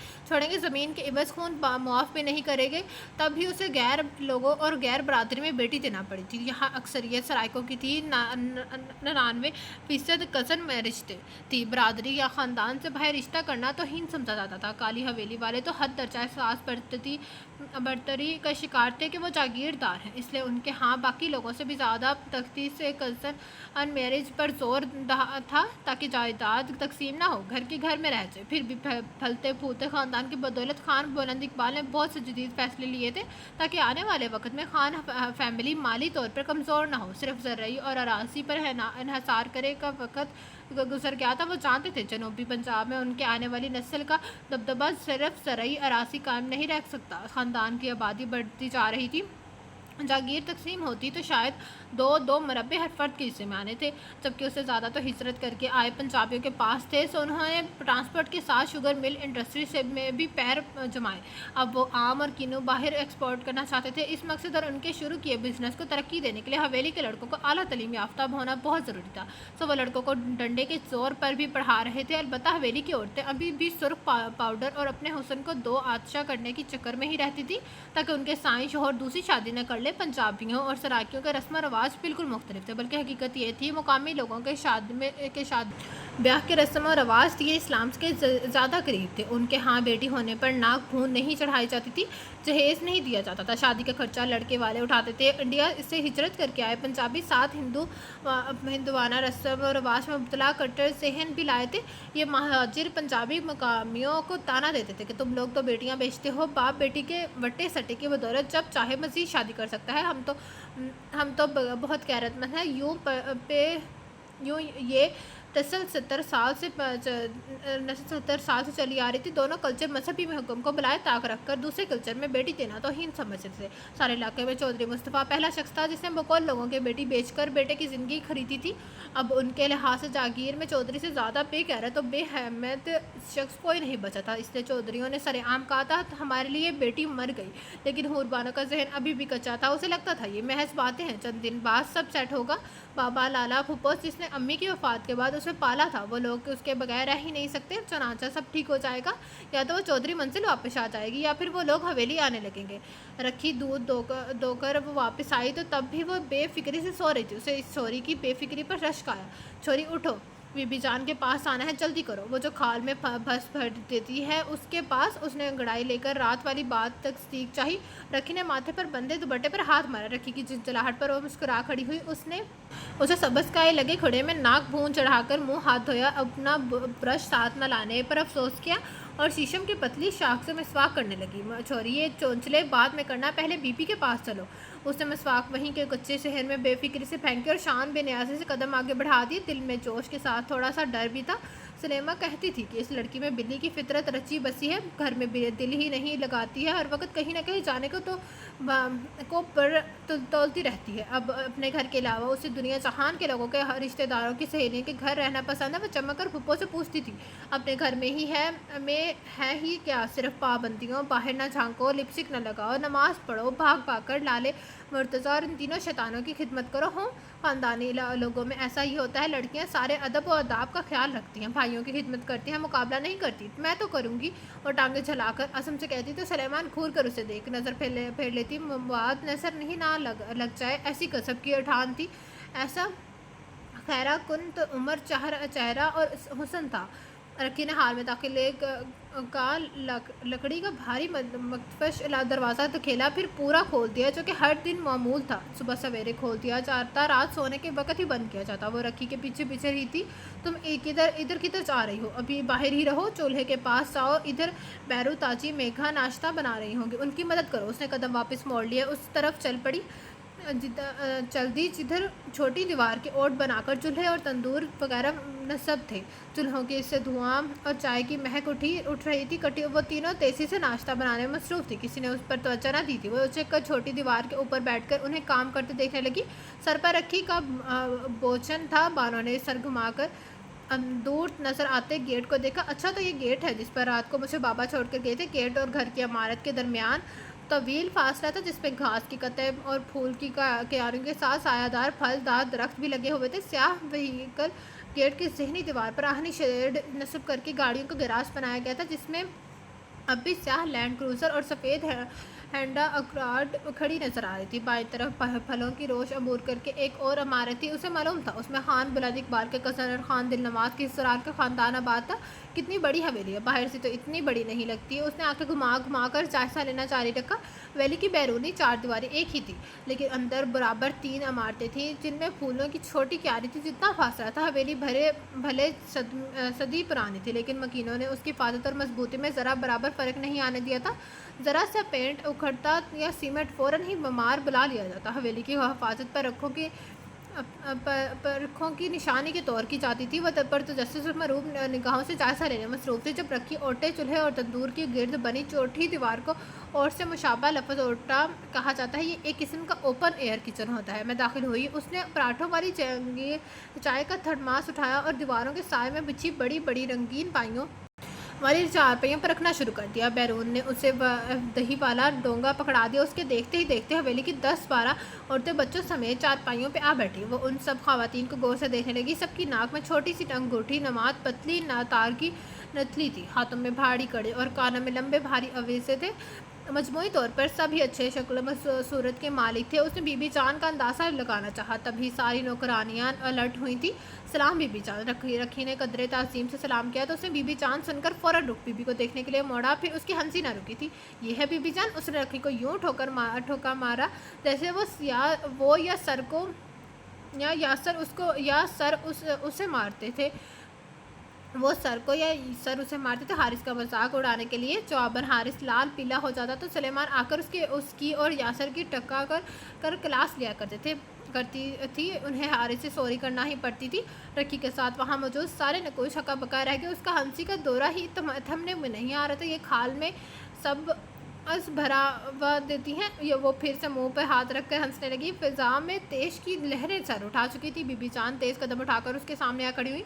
زمین کے عوض خون معاف بھی نہیں کریں گے. تب بھی اسے غیر لوگوں اور غیر برادری میں بیٹی دینا پڑی تھی. یہاں اکثریت سرائیکوں کی تھی. 99% کزن میرج تھی. برادری یا خاندان سے باہر رشتہ کرنا تو ہین سمجھا جاتا تھا. کالی حویلی والے تو حد درجہ احساس برتری کا شکار تھے کہ وہ جاگیردار ہیں، اس لیے ان کے ہاں باقی لوگوں سے بھی زیادہ تختی سے کزن ان میرج پر زور تھا تاکہ جائیداد تقسیم نہ ہو، گھر کے گھر میں رہ جائے. پھر بھی پھلتے پھولتے خاندان کی بدولت خان بلند اقبال نے بہت سے جدید فیصلے لیے تھے تاکہ آنے والے وقت میں خان فیملی مالی طور پر کمزور نہ ہو. صرف زرعی اور اراضی پر انحصار کرے کا وقت گزر گیا تھا. وہ جانتے تھے جنوبی پنجاب میں ان کے آنے والی نسل کا دبدبہ صرف زرعی اراضی قائم نہیں رکھ سکتا. خاندان کی آبادی بڑھتی جا رہی تھی. جاگیر تقسیم ہوتی تو شاید 2 مربع ہر فرد کے حصے میں آنے تھے، جبکہ اس سے زیادہ تو ہجرت کر کے آئے پنجابیوں کے پاس تھے. سو انہوں نے ٹرانسپورٹ کے ساتھ شوگر مل انڈسٹری میں بھی پیر جمائے. اب وہ آم اور کینو باہر ایکسپورٹ کرنا چاہتے تھے. اس مقصد اور ان کے شروع کیے بزنس کو ترقی دینے کے لیے حویلی کے لڑکوں کو اعلیٰ تعلیم یافتہ ہونا بہت ضروری تھا. سو وہ لڑکوں کو ڈنڈے کے زور پر بھی پڑھا رہے تھے. البتہ حویلی کی عورتیں ابھی بھی سرخ پاؤڈر اور اپنے حسن کو 2 آتشہ کرنے کی چکر میں ہی رہتی تھی تاکہ ان کے سائیں شوہر دوسری شادی نہ کر لے. پنجابیوں اور سرائیکیوں کے رسم و رواج بالکل مختلف تھے، بلکہ حقیقت یہ تھی مقامی لوگوں کے شادی بیاہ کے رسم و رواج یہ اسلام کے زیادہ قریب تھے. ان کے ہاں بیٹی ہونے پر ناک بھون نہیں چڑھائی جاتی تھی، جہیز نہیں دیا جاتا تھا. شادی کا خرچہ لڑکے والے اٹھاتے تھے. انڈیا سے ہجرت کر کے آئے پنجابی ساتھ ہندوانہ رسم و رواج میں مبتلا کٹر ذہن بھی لائے تھے. یہ مہاجر پنجابی مقامیوں کو تانا دیتے تھے کہ تم لوگ تو بیٹیاں بیچتے ہو، باپ بیٹی کے وٹے سٹے کی بدولت جب چاہے مزید شادی کر سکتا ہے. ہم تو بہت غیرت مند ہیں. یوں یہ नस्ल 70 साल से चली आ रही थी। दोनों कल्चर मजहबी हुक्म को बलाए ताक रख कर दूसरे कल्चर में बेटी देना तौहीन समझते थे। सारे इलाके में चौधरी मुस्तफ़ा पहला शख्स था जिसने बकौल लोगों के बेटी बेचकर बेटे की ज़िंदगी खरीदी थी। अब उनके लिहाज से जागीर में चौधरी से ज़्यादा बेगैरत तो बेहरमत शख्स कोई नहीं बचा था। इसलिए चौधरियों ने सरेआम कहा था, हमारे लिए बेटी मर गई। लेकिन हुरबानो का जहन अभी भी कच्चा था। उसे लगता था ये महज बातें हैं, चंद दिन बाद सब सेट होगा। बाबा लाला फुप्पो जिसने अम्मी की वफ़ात के बाद उसे पाला था, वो लोग उसके बगैर रह ही नहीं सकते। चनाचा सब ठीक हो जाएगा, या तो वो चौधरी मंजिल वापस आ जाएगी या फिर वो लोग हवेली आने लगेंगे। रखी दूध दोकर वो वापस आई तो तब भी वो बेफिक्री से सो रही थी। उसे इस छोरी की बेफिक्री पर रश्क आया। छोरी उठो, बीबी जान के पास आना है, जल्दी करो। वो जो खाल में भस भर देती है उसके पास। उसने अंगड़ाई लेकर रात वाली बात तक सीख चाही। रखी ने माथे पर बंदे दुपट्टे पर हाथ मारा। रखी की चिलचिलाहट पर वो मुस्कुरा खड़ी हुई। उसने उसे सबस का लगे खड़े में नाक भून चढ़ाकर मुंह हाथ धोया। अपना ब्रश साथ न लाने पर अफसोस किया और शीशम की पतली शाख से मिसवाक करने लगी। छोरी ये चोंचले बाद में करना, पहले बीबी के पास चलो। उसने मिसवाक वहीं के कच्चे शहर में बेफिक्री से फेंकी और शान बेनियाज़ी से कदम आगे बढ़ा दिए। दिल में जोश के साथ थोड़ा सा डर भी था। सलेमा कहती थी कि इस लड़की में बिल्ली की फितरत रची बसी है, घर में दिल ही नहीं लगाती है, हर वक्त कहीं ना कहीं जाने को पर तोलती रहती है। अब अपने घर के अलावा उसे दुनिया जहान के लोगों के रिश्तेदारों की सहेलियों के घर रहना पसंद है। वो चमक कर फुप्पो से पूछती थी, अपने घर में है ही क्या, सिर्फ पाबंदियों, बाहर ना झांको, लिपस्टिक न लगाओ, नमाज पढ़ो, भाग भाग कर लाले मुर्तज़ा और इन तीनों शैतानों की खिदमत करो। हो ख़ानदानी लोगों में ऐसा ही होता है, लड़कियां सारे अदब और अदाब का ख्याल रखती हैं, भाइयों की खिदमत करती हैं, मुकाबला नहीं करती। मैं तो करूँगी। और टांगे झलाकर असम से कहती तो सलेमान घूर कर उसे देख नज़र फेर लेती। बात नजर नहीं ना लग जाए, ऐसी कसब की ठान थी। ऐसा खैरा कुन तो उम्र चेहरा और हुस्न था। रखी ने हाल में दाखिल का लकड़ी का भारी मख्तफश दरवाज़ा तो खेला, फिर पूरा खोल दिया, जो कि हर दिन मामूल था। सुबह सवेरे खोल दिया जाता, रात सोने के वक्त ही बंद किया जाता। वो रखी के पीछे पीछे रही थी। तुम इधर किधर जा रही हो? अभी बाहर ही रहो, चूल्हे के पास जाओ। इधर बैरू ताजी मेघा नाश्ता बना रही होंगी, उनकी मदद करो। उसने कदम वापस मोड़ लिया, उस तरफ चल पड़ी। जिधर छोटी दीवार के ओट बनाकर चूल्हे और तंदूर वगैरह नस्ब थे। चूल्हों के से धुआं और चाय की महक उठ रही थी। वो तीनों तेज़ी से नाश्ता बनाने में मसरूफ़ थी। किसी ने उस पर तवज्जो न दी थी। वो उछल छोटी दीवार के ऊपर बैठकर उन्हें काम करते देखने लगी। सर पर रखी का बोचन था। बानों ने सर घुमाकर दूर नज़र आते गेट को देखा। अच्छा, तो ये गेट है जिस पर रात को मुझे बाबा छोड़ कर गए थे। गेट और घर की इमारत के दरमियान तवील फासला था, जिसपे घास की कतई और फूल की क्यारियों के साथ सायादार फलदार दरख्त भी लगे हुए थे। स्याह व्हीकल गेट की ज़हनी दीवार पर आहनी शेड नस्ब करके गाड़ियों का गैराज बनाया गया था, जिसमें अब भी स्याह लैंड क्रूज़र और सफ़ेद हैंडा अक्राड खड़ी नज़र आ रही थी। बाईं तरफ फलों की रोश अबूर करके एक और इमारत थी। उसे मालूम था उसमें खान बुलंद इकबाल के कज़न और खान दिल नवाज के हिस्सेदार का ख़ानदान आबाद था। कितनी बड़ी हवेली है, बाहर से तो इतनी बड़ी नहीं लगती है। उसने आंखें घुमा कर जायज़ा लेना जारी रखा। हवेली की बैरूनी चार दीवारें एक ही थी, लेकिन अंदर बराबर 3 इमारतें थीं, जिनमें फूलों की छोटी क्यारी थी। जितना फासला था, हवेली भले सदी पुरानी थी, लेकिन मकीनों ने उसकी हिफाजत और मजबूती में ज़रा बराबर फ़र्क नहीं आने दिया था। ज़रा सा पेंट उखड़ता या सीमेंट फ़ौरन ही बीमार बुला लिया जाता। हवेली की हिफाजत पर रखों की निशानी के तौर की जाती थी। वह पर तजस्सुस और मरूब निगाहों से जायज़ा लेने मसरूफ़ थी। जब रखी ओटे चूल्हे और तंदूर की गिर्द बनी चौथी दीवार को और से मुशाबा लफ्ज़ ओटा कहा जाता है। ये एक किस्म का ओपन एयर किचन होता है। मैं दाखिल हुई। उसने पराठों वाली चाय का थर्मास उठाया और दीवारों के साए में बिछी बड़ी बड़ी रंगीन पाइयों वाली चारपाइयों पर रखना शुरू कर दिया। बैरून ने उसे दही वाला डोंगा पकड़ा दिया। उसके देखते ही देखते हवेली की 10-12 औरतें बच्चों समेत चारपाइयों पे आ बैठी। वो उन सब ख़वातीन को गौर से देखने लगी। सबकी नाक में छोटी सी अंगूठी, नमाज पतली तार की नथली थी, हाथों में भारी कड़े और कानों में लंबे भारी अवेज़े थे। मजमूई तौर पर सब ही अच्छे शक्ल सूरत के मालिक थे। उसने बीबी जान का अंदाज़ा लगाना चाहा, तभी सारी नौकरानियाँ अलर्ट हुई थी। सलाम बीबी जान। रखी ने कदरे ताज़ीम से सलाम किया तो उसने बीबी जान सुनकर फ़ौरन रुक बीबी को देखने के लिए मोड़ा। फिर उसकी हंसी ना रुकी थी। ये है बीबी जान। उसने रखी को यूँ ठोका मारा जैसे वो या सर को या सर उसको या सर उसे मारते थे। वो सर को या सर उसे मारते थे। हारिस का मजाक उड़ाने के लिए जवाबन हारिस लाल पीला हो जाता तो सुलेमान आकर उसकी और यासर की टक्का कर क्लास लिया करते थे। کرتی تھی انہیں حارث سے سوری کرنا ہی پڑتی تھی۔ رکی کے ساتھ وہاں موجود سارے نقوش ہکا بکا رہ گئے، اس کا ہنسی کا دورہ ہی تھمنے میں نہیں آ رہا تھا۔ یہ کھال میں سب اس بھراوا دیتی ہیں، یہ وہ پھر سے منہ پہ ہاتھ رکھ کر ہنسنے لگی۔ فضا میں تیش کی لہریں سر اٹھا چکی تھی۔ بی بی جان تیز قدم اٹھا کر اس کے سامنے آ کھڑی ہوئی۔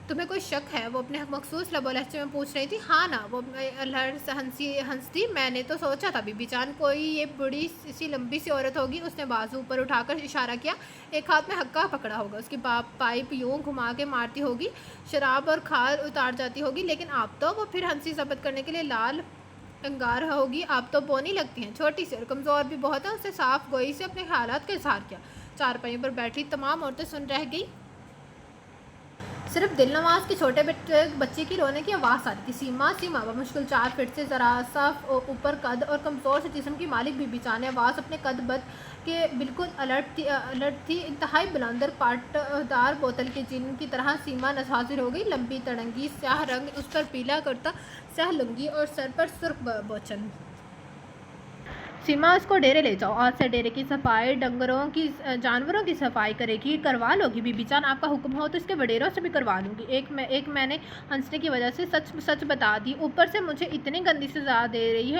تمہیں کوئی شک ہے؟ وہ اپنے مخصوص لب و لہجے میں پوچھ رہی تھی۔ ہاں نا، وہ لہر سے ہنستی، میں نے تو سوچا تھا بی بی جان کوئی یہ بڑی سی لمبی سی عورت ہوگی۔ اس نے بازو اوپر اٹھا کر اشارہ کیا، ایک ہاتھ میں حقہ پکڑا ہوگا، اس کی پائپ یوں گھما کے مارتی ہوگی، شراب اور کھال اتار جاتی ہوگی، لیکن آپ تو وہ پھر ہنسی ضبط کرنے کے لیے لال انگار ہوگی، آپ تو بونی لگتی ہیں، چھوٹی سی اور کمزور بھی بہت ہے۔ اس نے صاف گوئی سے اپنے خیالات کا اظہار کیا۔ چارپائیوں پر بیٹھی تمام عورتیں سن رہ گئی، صرف دل نواز کے چھوٹے بچے کی رونے کی آواز آ رہی تھی۔ سیما بمشکل 4 فٹ سے ذرا سا اوپر قد اور کمزور سے جسم کی مالک بی بی جان نے آواز اپنے قد بد کے بالکل الٹ تھی، انتہائی بلند اور پاٹدار بوتل کے جن کی طرح سیما حاضر ہو گئی، لمبی تڑنگی سیاہ رنگ، اس پر پیلا کرتا، سیاہ لنگی اور سر پر سرخ بوچھن۔ سیما اس کو ڈیرے لے جاؤ، آج سے ڈیرے کی صفائی جانوروں کی صفائی کروا لو گی۔ بی بی جان آپ کا حکم ہو تو اس کے وڈیروں سے بھی کروا لوں گی۔ ایک میں نے ہنسنے کی وجہ سے سچ بتا دی، اوپر سے مجھے اتنی گندی سزا دے رہی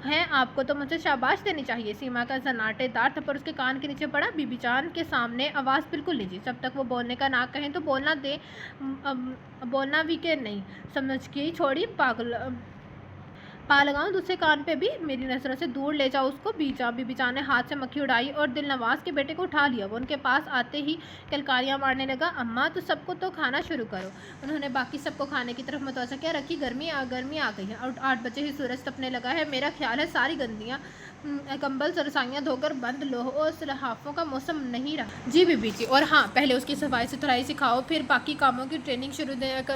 ہیں، آپ کو تو مجھے شاباش دینی چاہیے۔ سیما کا زناٹے دار تھپڑ اس کے کان کے نیچے پڑا۔ بی بی جان کے سامنے آواز بالکل نہیں، جب تک وہ بولنے کا نہ کہیں تو بولنا بھی کہ نہیں سمجھ کی چھوڑی پا لگاؤں دوسرے کان پہ بھی، میری نظروں سے دور لے جاؤ اس کو۔ بی بی جان نے ہاتھ سے مکھی اڑائی اور دل نواز کے بیٹے کو اٹھا لیا۔ وہ ان کے پاس آتے ہی کلکاریاں مارنے لگا، اماں تو سب کو تو کھانا شروع کرو۔ انہوں نے باقی سب کو کھانے کی طرف متوجہ کیا۔ رکی گرمی آ گئی ہے اور 8 بجے ہی سورج تپنے لگا ہے، میرا خیال ہے ساری گندیاں کمبل رسائیاں دھو کر بند لوہوں اور لحافوں کا موسم نہیں رہا۔ جی بی بی جی، اور ہاں پہلے اس کی صفائی ستھرائی سکھاؤ، پھر باقی کاموں کی ٹریننگ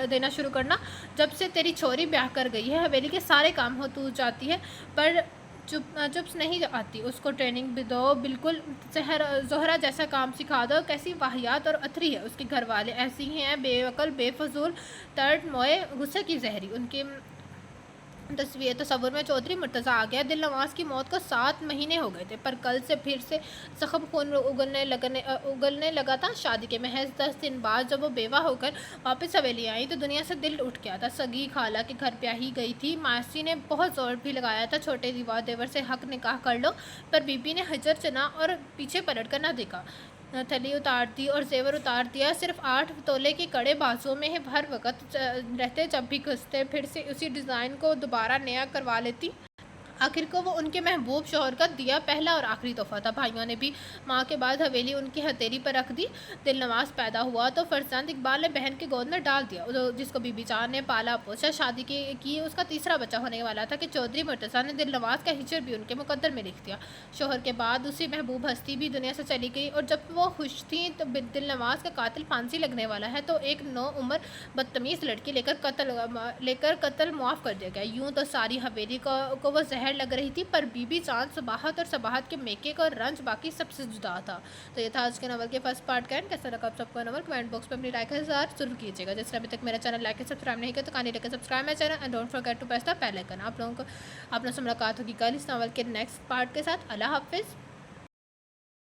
دینا شروع کرنا۔ جب سے تیری چھوری بیاہ کر گئی ہے حویلی کے سارے کام ہو تو جاتی ہے، پر چپس نہیں آتی، اس کو ٹریننگ بھی دو، بالکل زہرا جیسا کام سکھا دو۔ کیسی واہیات اور اتری ہے، اس کے گھر والے ایسی ہی ہیں، بے عقل، بے فضول، ترٹ موئے، غصے کی زہری۔ ان کے تصور میں چودھری مرتضیٰ آ گیا۔ دل نواز کی موت کو 7 مہینے ہو گئے تھے، پر کل سے پھر سے زخم خون اگلنے لگا تھا۔ شادی کے محض 10 دن بعد جب وہ بیوہ ہو کر واپس حویلی آئی تو دنیا سے دل اٹھ گیا تھا۔ سگی خالہ کے گھر بیاہی گئی تھی، ماسی نے بہت زور بھی لگایا تھا چھوٹے دیور سے حق نکاح کر لو، پر بی بی نے حجر چنا اور پیچھے پلٹ کر نہ دیکھا۔ تھلی اتار دی اور زیور اتار دیا، صرف 8 تولے کے کڑے بازوؤں میں ہر وقت رہتے، جب بھی گھستے پھر سے اسی ڈیزائن کو دوبارہ نیا کروا لیتی۔ آخر کو وہ ان کے محبوب شوہر کا دیا پہلا اور آخری تحفہ تھا۔ بھائیوں نے بھی ماں کے بعد حویلی ان کی ہتھیلی پر رکھ دی۔ دل نواز پیدا ہوا تو فرزند اقبال نے بہن کی گود میں ڈال دیا، جس کو بی بی جان نے پالا پوسا۔ شادی کی اس کا تیسرا بچہ ہونے والا تھا کہ چودھری مرتضیٰ نے دل نواز کا ہجر بھی ان کے مقدر میں لکھ دیا۔ شوہر کے بعد دوسری محبوب ہستی بھی دنیا سے چلی گئی، اور جب وہ خوش تھیں تو دل نواز کا قاتل پھانسی لگنے والا ہے تو ایک نوعمر بدتمیز لڑکی لے کر قتل معاف کر دیا گیا۔ یوں تو ساری حویلی کو وہ زہر لگ رہی تھی، پر بی بی جان صباحت اور صباحت کے میکے کا رنج باقی سب سے جدا تھا۔ تو یہ تھا آج کے ناول کے فرسٹ پارٹ کا اینڈ۔ کیسا لگا آپ سب کو ناول؟ کمنٹ باکس میں اپنی رائے کا اظہار ضرور کیجیے گا۔ جس نے ابھی تک میرا چینل لائک سبسکرائب نہیں کیا تو کہانی لے کر سبسکرائب میرا channel, and don't forget to press the bell icon. آپ لوگوں سے ملاقات ہوگی کل اس ناول کے نیکسٹ پارٹ کے ساتھ۔ اللہ حافظ۔